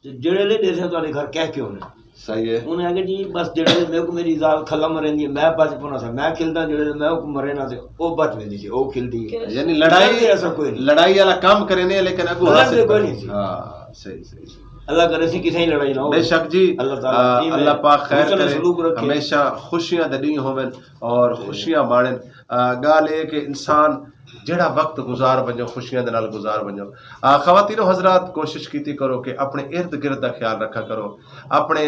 जेड़े ले देसे तुहाडे घर कह क्यों ने सही है उन्हें आगे जी बस जेड़े मेरे को मेरी जाल खला मरेंदी है मैं बच पना था मैं खिलदा जेड़े मैं को मरे ना थे ओ बच वेंदी थी ओ खिलदी है यानी लड़ाई ऐसा कोई नहीं लड़ाई वाला काम करने लेकिन अगू हासिल कोई नहीं थी हां सही सही अल्लाह करे सी किसी लड़ाई ना हो बेशक जी अल्लाह पाक खैर करे हमेशा खुशियां दी दी होवन और खुशियां माणन गाल है कि इंसान जेड़ा वक्त गुजार वजो खुशियां दे नाल गुजार वजो खवातीनो हजरात कोशिश कीती करो कि अपने इर्द गिर्द दा ख्याल रखा करो अपने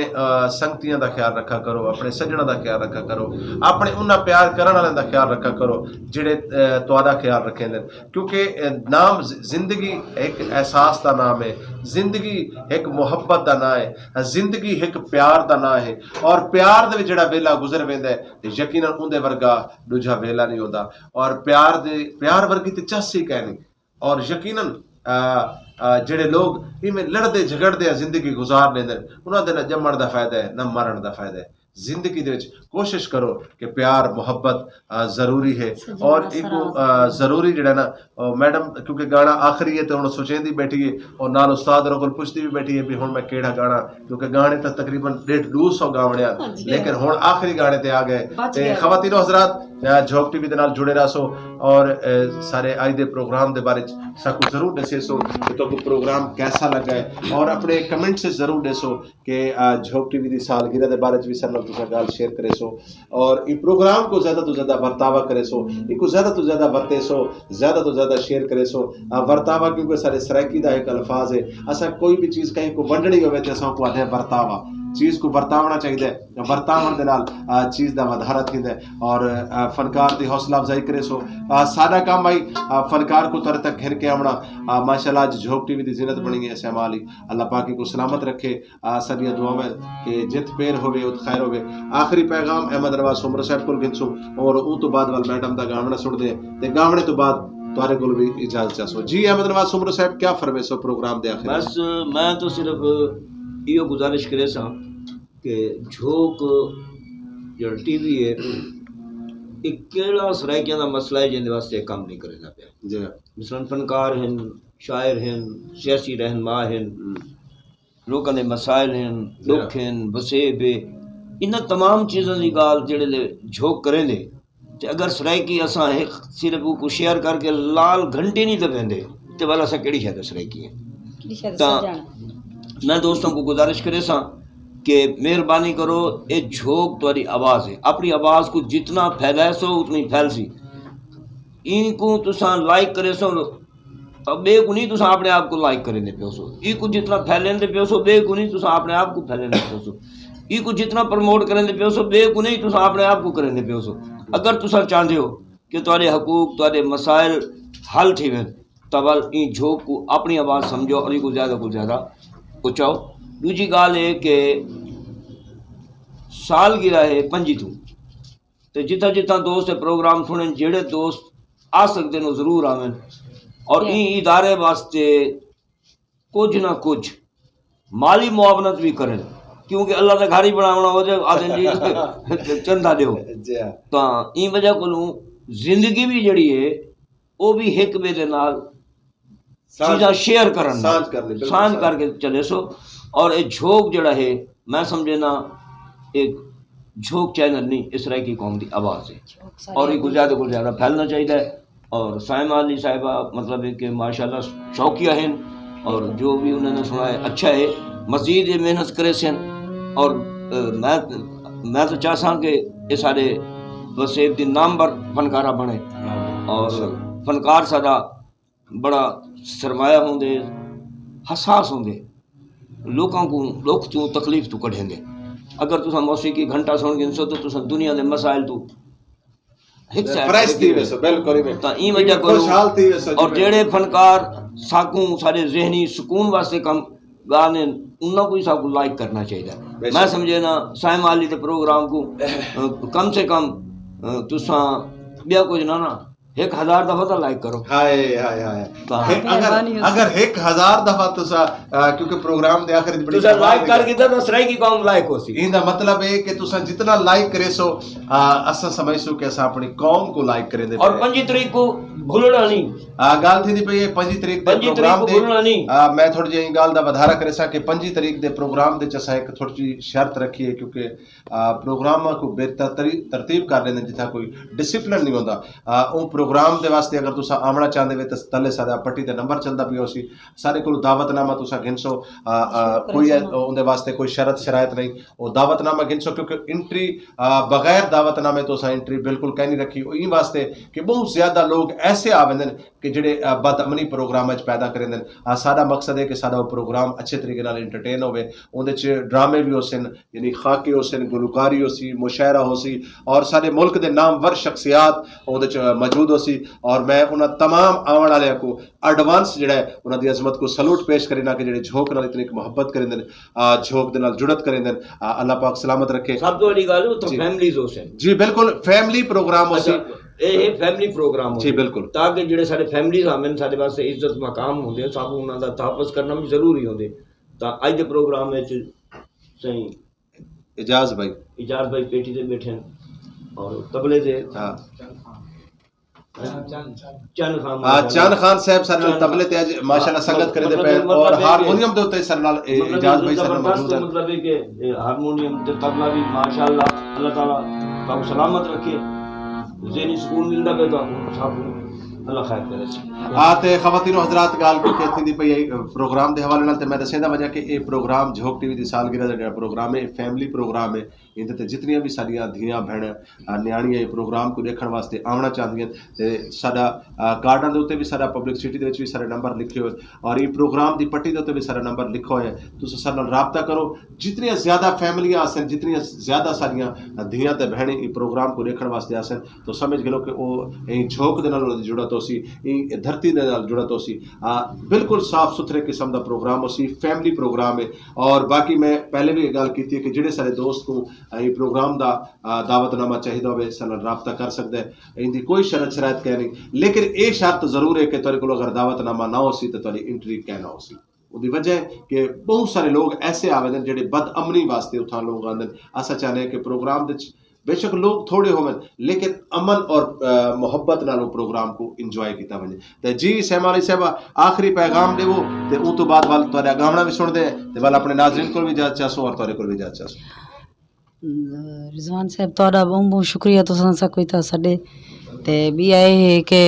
संगतियां दा ख्याल रखा करो अपने सज्जणा दा ख्याल रखा करो अपने उन्ना प्यार करन वाले दा ख्याल रखा करो जेड़े तुहाडा ख्याल रखेंदे क्योंकि नाम जिंदगी एक एहसास दा नाम है जिंदगी एक मुहब्बत दा नाम है जिंदगी एक प्यार दा नाम है और प्यार दे जेड़ा वेला गुजर वेंदा है यकीनन उंदे वर्गा दूजा वेला नहीं होता और प्यार वर्गी ते चस्सी कहनी और यकीनन जेड़े लोग इमें लड़ते झगड़ते जिंदगी गुजार लेंदे उन्हां दे ना जम्मण दा फायदा है ना मरण दा फायदा है जिंदगी दे कोशिश करो कि प्यार मोहब्बत जरूरी है और एक जरूरी जड़ा ना मैडम क्योंकि गाना आखिरी है तो हुण सोचेंदी बैठी है और नाल उस्ताद रोल पुछदी भी बैठी है भी हुण मैं केड़ा गाना क्योंकि गाने तो तकरीबन 150 गावणे लेकिन हुण आखिरी गाने ते आ गए ते खवातीनो हजरात झोंक टीवी दे नाल जुड़े रहो और सारे आज दे प्रोग्राम दे बारे साकू जरूर दसे सो कि तो प्रोग्राम कैसा लगा है और अपने कमेंट से जरूर दसो कि झोंक टीवी दी सालगिरह दे बारे भी सर तुसा गाल शेयर करे सो और ई प्रोग्राम को ज्यादा तो ज्यादा वर्तावा करे सो इको ज्यादा तो ज्यादा वर्ते सो ज्यादा तो ज्यादा शेयर करे सो वर्तावा क्योंकि सारे सरायकी दा एक अल्फाज है असा कोई भी चीज कहीं को वंडनी होवे ते असा को आथे वर्तावा चीज़ को वरतावना चाहिए, वरतावन दे नाल चीज़ का वधारा थींदा है और फनकार की हौसला अफजाई करे। सो सारा काम आई फनकार को तुहाडे तक घिर के आवना। माशाअल्लाह अज झोक टीवी की जिनत बनी है सैमा अली, अल्लाह पाकी को सलामत रखे। सदिया दुआवां कि जित पेर होवे उत खैर होवे। आखिरी पैगाम अहमद नवाज सुमर साहब को गिनसूं और उस तो बाद वाल मैडम का गावना सुनदे ते गावने तो बाद तुहाडे कोल भी इजाजत चासो। जी अहमद नवाज सुमर साहब क्या फरमाइशो प्रोग्राम दे आखिर? बस मैं तो सिर्फ इहो गुजारिश करे सां कि झोक जो टीवी है एक कहिड़ा सराइकियां का मसला है जिंदे वास्ते कम नहीं करना पिया। जी मिसलन फनकार हैं, शायर हैं, सियासी रहनुमा हैं, लोगों के मसाइल हैं, दुख हैं, वसेब है, इन तमाम चीज़ों की गाल जेड़े झोक करें दे ते अगर सराइकी असां सिर्फ को शेयर करके लाल घंटे नहीं दबेंदे तो वाला असां केड़ी शय सराइकी है। तो मैं दोस्तों को गुजारिश करे सां कि मेहरबानी करो ये झोक तुम्हारी आवाज़ है, अपनी आवाज़ को जितना फैलाए सो उतनी फैल सी। इनको तुसा लाइक करे सो तो बे को नहीं तुसा अपने आप को लाइक करेंदे पियो सो, इको जितना फैलेंदे पियो सो बे को नहीं तुसा अपने आप को फैलेंदे पियो सो, इको जितना प्रमोट करेंदे पियो सो बे को नहीं तुसा अपने आप को करेंदे पियो सो। अगर तुसा चाहते हो कि तुम्हारे हकूक तुम्हारे मसाइल हल थी वन तो वल इन झोक को अपनी आवाज़ समझो और इको ज़्यादा को ज़्यादा पहुँचाओ। दूजी गाल है कि सालगिरह है 5 तू तो जितना जितना दोस्त प्रोग्राम सुने जेड़े दोस्त आ सकते हैं जरूर आवें और इन इदारे वास्ते कुछ ना कुछ माली मुआवनत भी करें क्योंकि अल्लाह का घर ही बनावना हो जाए आदमी जी चंदा दो तो इन वजह को जिंदगी भी जड़ी है वो भी एक बे दे नाल चीज़ां शेयर करन सांझ करके चले सो। और ये झोक जड़ा है मैं समझे ना एक झोक चैनल नहीं इसराई की कौम की आवाज़ है और ये ज़्यादा को ज़्यादा फैलना चाहिए। और साइमा अली साहिबा मतलब है कि माशाल्लाह शौकिया हैं और जो भी उन्होंने सुना है अच्छा है, मज़ीद ये मेहनत करे सन। और मैं तो चाहता कि ये सारे वसेब के नामवर फनकारा बने और फनकार सारा बड़ा सरमाया होंगे, हसास होंगे, लोगों को दुख तू तकलीफ तू कढ़ेंगे। अगर तुसा मौसीकी घंटा सुन गिनसो तो तुसा दुनिया के मसाइल तू और जेड़े फनकार साकू सारे जहनी सुकून वास्ते कम गाने उन्होंने को साकू लाइक करना चाहिए। मैं समझे ना साइमा अली के प्रोग्राम को कम से कम तुसा बिया कुछ ना 1000 दफा तो लाइक करो। हाय हाय हाय अगर 1000 दफा तुसा क्योंकि प्रोग्राम दे आखिर बड़ी तुसा लाइक कर के तो सराई की कौम लाइक होसी। इंदा मतलब है कि तुसा जितना लाइक करे सो असा समझसो कि असा अपनी कौम को लाइक करे दे। और 5 तारीख को भूलना नहीं गाल थी पे 5 तारीख दे प्रोग्राम दे मैं थोड़ी जी गाल दा वधारा करे सा कि 5 तारीख दे प्रोग्राम दे चसा एक थोड़ी जी शर्त रखी है क्योंकि प्रोग्राम को बेहतर तरतीब कर लेने जिथा कोई डिसिप्लिन नहीं होता ओ प्रोग्राम दे वास्ते अगर तुसा आमना चाहते वे तो तले सारा पट्टी ते नंबर चलता पियो सी सारे को दावतनामा तुसा गिनसो कोई उनके वास्ते कोई शरत शरायत नहीं वो दावतनामा गिनसो क्योंकि एंट्री बगैर दावतनामे तो एंट्री बिल्कुल कहीं नहीं रखी इन वास्ते कि बहुत ज्यादा लोग ऐसे आवेंदन कि जेडे बदअमनी प्रोग्राम पैदा करेंदन। साडा मकसद है कि साडा वो प्रोग्राम अच्छे तरीके नाल एंटरटेन होवे उहदे च ड्रामे भी होसन यानी खाके होसन गुलकारी होसी मुशायरा होसी और सारे मुल्क के नामवर शख्सियात उहदे च मौजूद होसी और मैं उन्हें तमाम आवन वाले को एडवांस जड़ा है उन्होंने अजमत को सलूट पेश करेना कि जेडे झोक नाल इतनी मोहब्बत करेंदन झोक दे नाल जुड़त करेंदन। अल्लाह पाक सलामत रखे। सब तो बड़ी गल तो फैमिलीज होसन जी बिल्कुल फैमिली प्रोग्राम होसी ये फैमिली प्रोग्राम जी बिल्कुल ताकि जेडे सारे फैमिलीज आवन साडे वास्ते इज्जत मकाम होंदे सब उन्हां दा तहफ़्फ़ुज़ करना भी जरूरी होंदे। ता अज दे प्रोग्राम विच सही इजाज भाई पेटी ते बैठे और तबले दे हां चंद खान साहब सर नाल तबले ते आज माशाल्लाह संगत करे दे पे और हारमोनियम दे उते सर नाल इजाज भाई सर मौजूद है। मतलब है कि हारमोनियम ते तबला भी माशाल्लाह अल्लाह ताला आपको सलामत रखे ज़हनी सुकून मिलदा पे तो आपको अल्लाह खैर करे। ते खवातीनो हजरात गाल की थी पई प्रोग्राम के हवाले नाल ते मैं दसेंदा वजह कि ये प्रोग्राम झोक टीवी की सालगिरह का जिहड़ा प्रोग्राम है फैमिली प्रोग्राम है। इहदे ते जितनियां भी साडियां धियां भैण न्याणियां ये प्रोग्राम को देखने वास्ते आवना चाहदियां ते साडा कार्डां दे उत्ते भी साडा पब्लिसिटी दे विच भी सारे नंबर लिखे हुए और ये प्रोग्राम की पट्टी दे उत्ते भी सारा नंबर लिखो है। तुसीं साडे नाल राबता करो। जितनियां ज़्यादा फैमिलियां आसन जितनियां ज़्यादा सारियां धियां ते भैणें ये प्रोग्राम को देखने वास्ते आसन तो समझ गलो कि वो झोंक दे नाल जुड़त होसी धरती दे नाल जुड़त होसी। बिल्कुल साफ सुथरे किस्म का प्रोग्राम होसी फैमिली प्रोग्राम है। और बाकी मैं पहले भी गल की कि जिहड़े सारे दोस्त को ये प्रोग्राम का दावतनामा चाहिए होवे साडे नाल राबता कर सकदा है। इनकी कोई शरत शरायत कह नहीं लेकिन ये शर्त जरूर है कि तुहाडे कोल अगर दावतनामा ना होसी तो तुहाडी एंट्री कहना होसी। उसकी वजह है कि बहुत सारे लोग ऐसे आवेदन जिहड़े बदअमनी वास्ते उठा लोग आंदे। असां चाहते हैं कि प्रोग्राम दे बेशक लोग थोड़े होवन लेकिन अमन और मुहब्बत नाल प्रोग्राम को इंजॉय किया वजे। तो जी सैमा अली साहबा आखिरी पैगाम देवो तो उस तो बाद वाल तुहाडा गावना भी सुनदे ते वाल अपने नाज़रीन को भी इजाजत चाहसो और तुहाडे को भी इजाजत चाहसो। रिजवान साहब तुहाडा बहुत बहुत शुक्रिया तुसां सा कोई था साडे ते भी आए है कि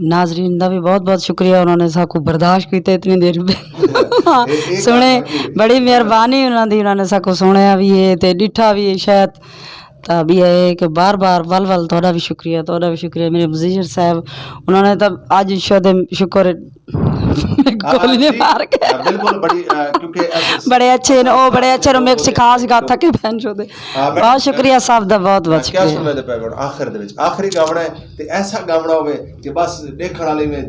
नाजरीन का भी बहुत बहुत शुक्रिया उन्होंने साकू बर्दाश्त किया इतनी देर सुने बड़ी मेहरबानी उन्होंने साकू सुनया भी है ते डिठा भी है शायद तो भी है कि बार बार वल थोड़ा भी शुक्रिया मेरे मुजीर साहब उन्होंने तब आज शुक्र मार के बिल्कुल क्योंकि बड़े अच्छे ने ओ बड़े अच्छे मैं सिखा थके बहन चो दे बहुत शुक्रिया साहब दा बहुत बहुत क्या सुनने दे पे आखिर दे विच आखिरी गावना है ते ऐसा गावना होवे कि बस देखण वाले में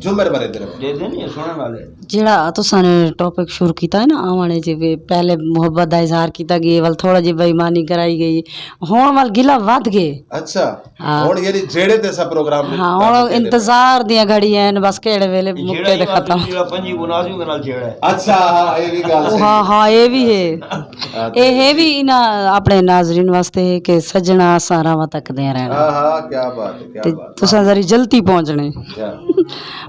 जुमर भरे दे देने सुनने वाले जेड़ा तुसां ने टॉपिक शुरू किया है ना आवाने जी पहले मुहब्बत का इजहार किया गया वाल थोड़ा जी बेईमानी कराई गई हुण वाल गिला वध गए। अच्छा हुण यानी जेड़े ते सा प्रोग्राम हां हुण इंतजार दियां घड़ियां ने बस केड़े वेले मुक्के ते खत्म जेड़ा पंजी गुनाज़ी दे नाल छेड़ा है। अच्छा हां ये भी गल सही हां हां ये भी है ये भी इना अपने नाज़रीन वास्ते है कि सजना सारावां तक दे रहना। हां हां क्या बात है क्या बात तुसां जरी जल्दी पहुंचने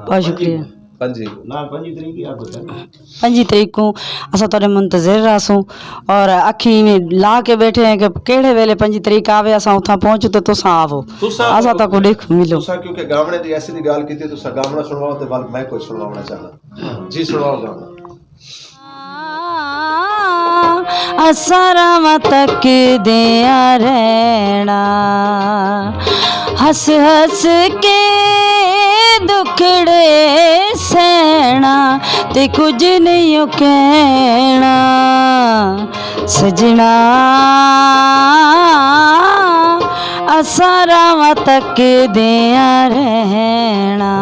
बहुत शुक्रिया। पंजी ना 5 तरीक की आप बताना 5 तरीक को असा तोरे मुंतजर रासूं और अखी में ला के बैठे हैं कि केड़े वेले 5 तरीक आवे असा उथा पहुंचू तो तुसा आवो असा तक देख मिलो तुसा क्योंकि गावने दी ऐसी दी गाल कीती तुसा गावना सुनवाओ ते वाल मैं कोई सुनवाना चाहना जी सुनाओ गावना। असरावां तक दिया रहना हस हस के दुखड़े सहना ते कुछ नहीं कहना सजना असरावां तक दिया रहना।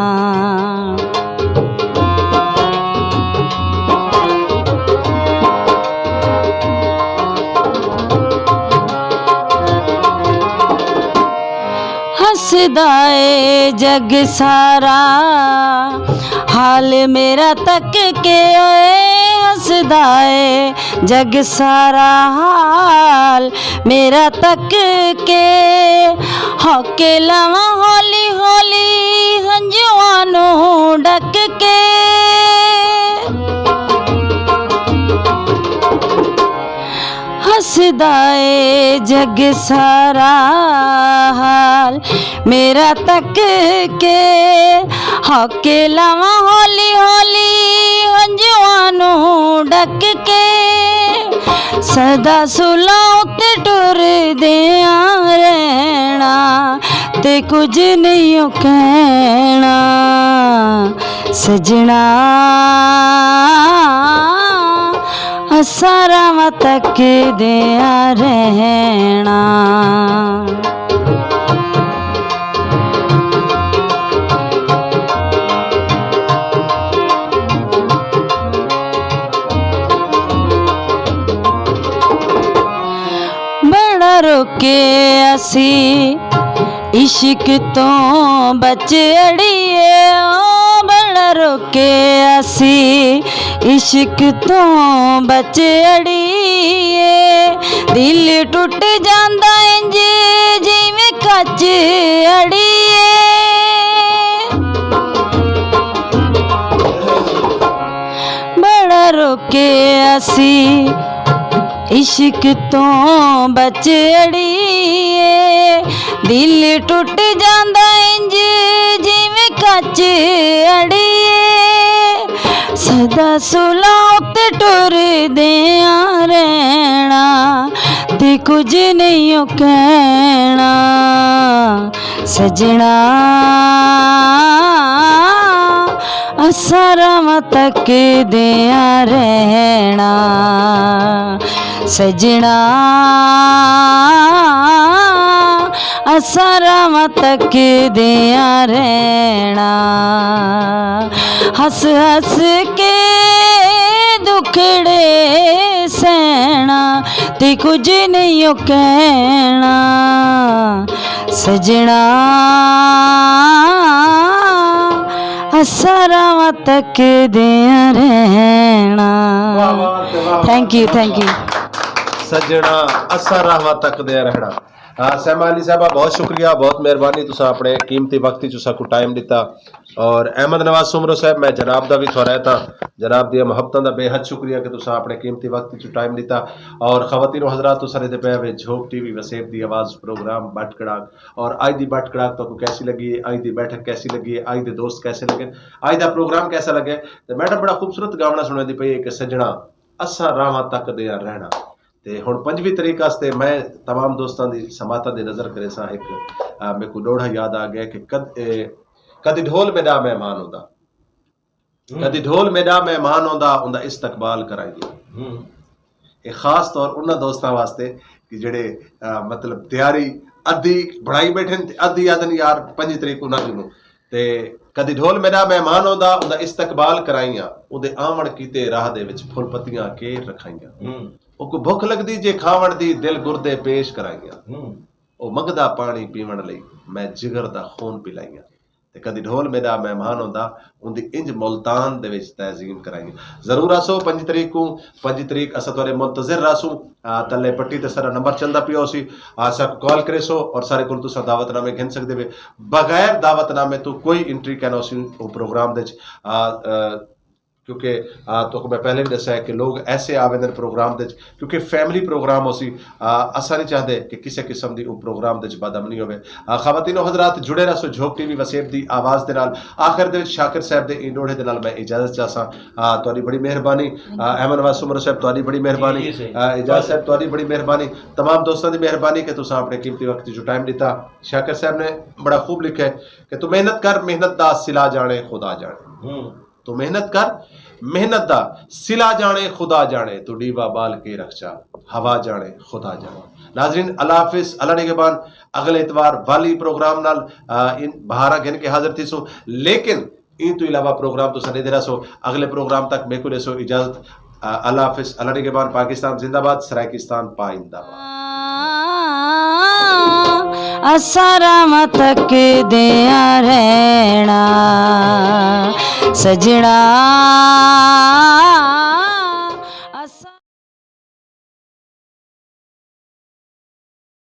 हसदाए जग सारा हाल मेरा तक के हसदाए जग सारा हाल मेरा तक के हौके लवा होली होली हंजुआनो डक के हसदाए जग सारा हाल मेरा तक के हौके लवा होली होली हंजुआनो डक के सदा सुलाओ ते टुर दिया रहना ते कुछ नहीं कहना सजना असरावां तक दिया रहना। बड़ा रोके असी इश्क तो बच अड़िए बड़ा रोके असी इश्क तो बच अड़िए दिल टुट जांदा इंज जिवें कच अड़िए बड़ा रोके असी इश्क तो बच अड़िए दिल टुट जांदा इंज जिवें कच अड़िए सदा सुलाओ ते टुर दिया रहना ते कुछ नहीं ओ कहना सजना असरम तक दिया रहना सजना असरम तक दिया रहना हंस हंस के दुखड़े सहना ते कुछ नहीं ओ कहना सजना असरम तक दिया रहना थैंक यू सजना असा रहवा तक दे रहना। सैमा अली साहबा बहुत शुक्रिया, बहुत मेहरबानी, तुसा अपने कीमती वक्त च साकू टाइम दिता। और अहमद नवाज सुमरो साहब मैं जनाब दा भी थोड़ा था, जनाब दी मुहब्बतां दा बेहद शुक्रिया कि तुसा अपने कीमती वक्त च टाइम दिता। और खवातीन हजरात तुसा दे पे वे झोंक टीवी वसेब दी आवाज़ प्रोग्राम बट कड़ाक। और अज दी बट कड़ाक तो कैसी लगी है, अज दी बैठक कैसी लगी है, अज दे दोस्त कैसे लगे, अज दा प्रोग्राम कैसा लगे। तो मैडम बड़ा खूबसूरत गावना सुने दी पई कि सजना असा रावां तक दे रहना। ते हुण 5वीं तरीक वास्ते मैं तमाम दोस्तों की समाता दी नज़र करे सा एक मेरे को लोढ़ा याद आ गया कि कदी ढोल मेरा मेहमान होंदा, कदी ढोल मेरा मेहमान होंदा उनका इस्तकबाल कराइए। एक खास तौर उन्होंने दोस्तों वास्ते कि जेड़े मतलब तैयारी अद्धी बढ़ाई बैठे अद्धी आदन यार 5 तरीक उन्होंने ते कदी ढोल मेरा मेहमान होंदा उनका इस्तकबाल कराइया, उहदे आवन कीते राह दे विच फुल पत्तियां के रखाइया। ਉਹ ਭੁੱਖ लगदी जे खावण दी दिल गुरदे पेश कराइया, ਉਹ ਮੰਗਦਾ पानी पीवण लई मैं जिगर दा खून पिलाइया। ते कदी ढोल मेरा मेहमान होंदा उनदी इंज मुल्तान दे विच तहजीम कराइया। जरूर आसो 5 तरीक को 5 तरीक असा तुहाडे मुंतज़िर रासू। तले पट्टी ते सारा नंबर चलदा पिया सी, आसा कॉल करे सो और सारे कोल तुसा दावतनामे घिन सकदे वे। बगैर दावतनामे तो कोई एंट्री कैनो सी प्रोग्राम दे क्योंकि तो मैं पहले भी दसा है कि लोग ऐसे आवेदन प्रोग्राम दे क्योंकि फैमिली प्रोग्राम हो सी असा नहीं चाहते कि किसी किस्म की प्रोग्राम दे बदअमनी होवे। खवातीनो हजरात जुड़े रहो झोंक टीवी वसेब दी आवाज़ दे नाल। आखिर दे शाकिर साहब दे लोढ़े दे नाल मैं इजाजत चाहसा। तुहाडी बड़ी मेहरबानी अहमद नवाज सुमरो साहब, तुहाडी बड़ी मेहरबानी इजाजत साहब, तुहाडी बड़ी मेहरबानी, तमाम दोस्तों की मेहरबानी कि तुसा अपने कीमती वक्त जो टाइम दिता। शाकिर साहब ने बड़ा खूब लिखा है कि तू मेहनत कर, मेहनत दा सिला जाने खुदा जाने। तू मेहनत कर, मेहनत दा सिला जाने खुदा जाने, तू डीबा बाल के रखचा हवा जाने खुदा जाने। नाजरीन अल्लाह हाफिज, अल्लाह निगहबान। अगले इतवार वाली प्रोग्राम नाल इन बहारा गिन के हाजिर थी सो, लेकिन इन तो इलावा प्रोग्राम तो सने दे सो। अगले प्रोग्राम तक मेरे को सो इजाजत। अल्लाह हाफिज, अल्लाह निगहबान। पाकिस्तान जिंदाबाद, सरायकिस्तान पाइंदाबाद। असरम तक दिया रहना सजना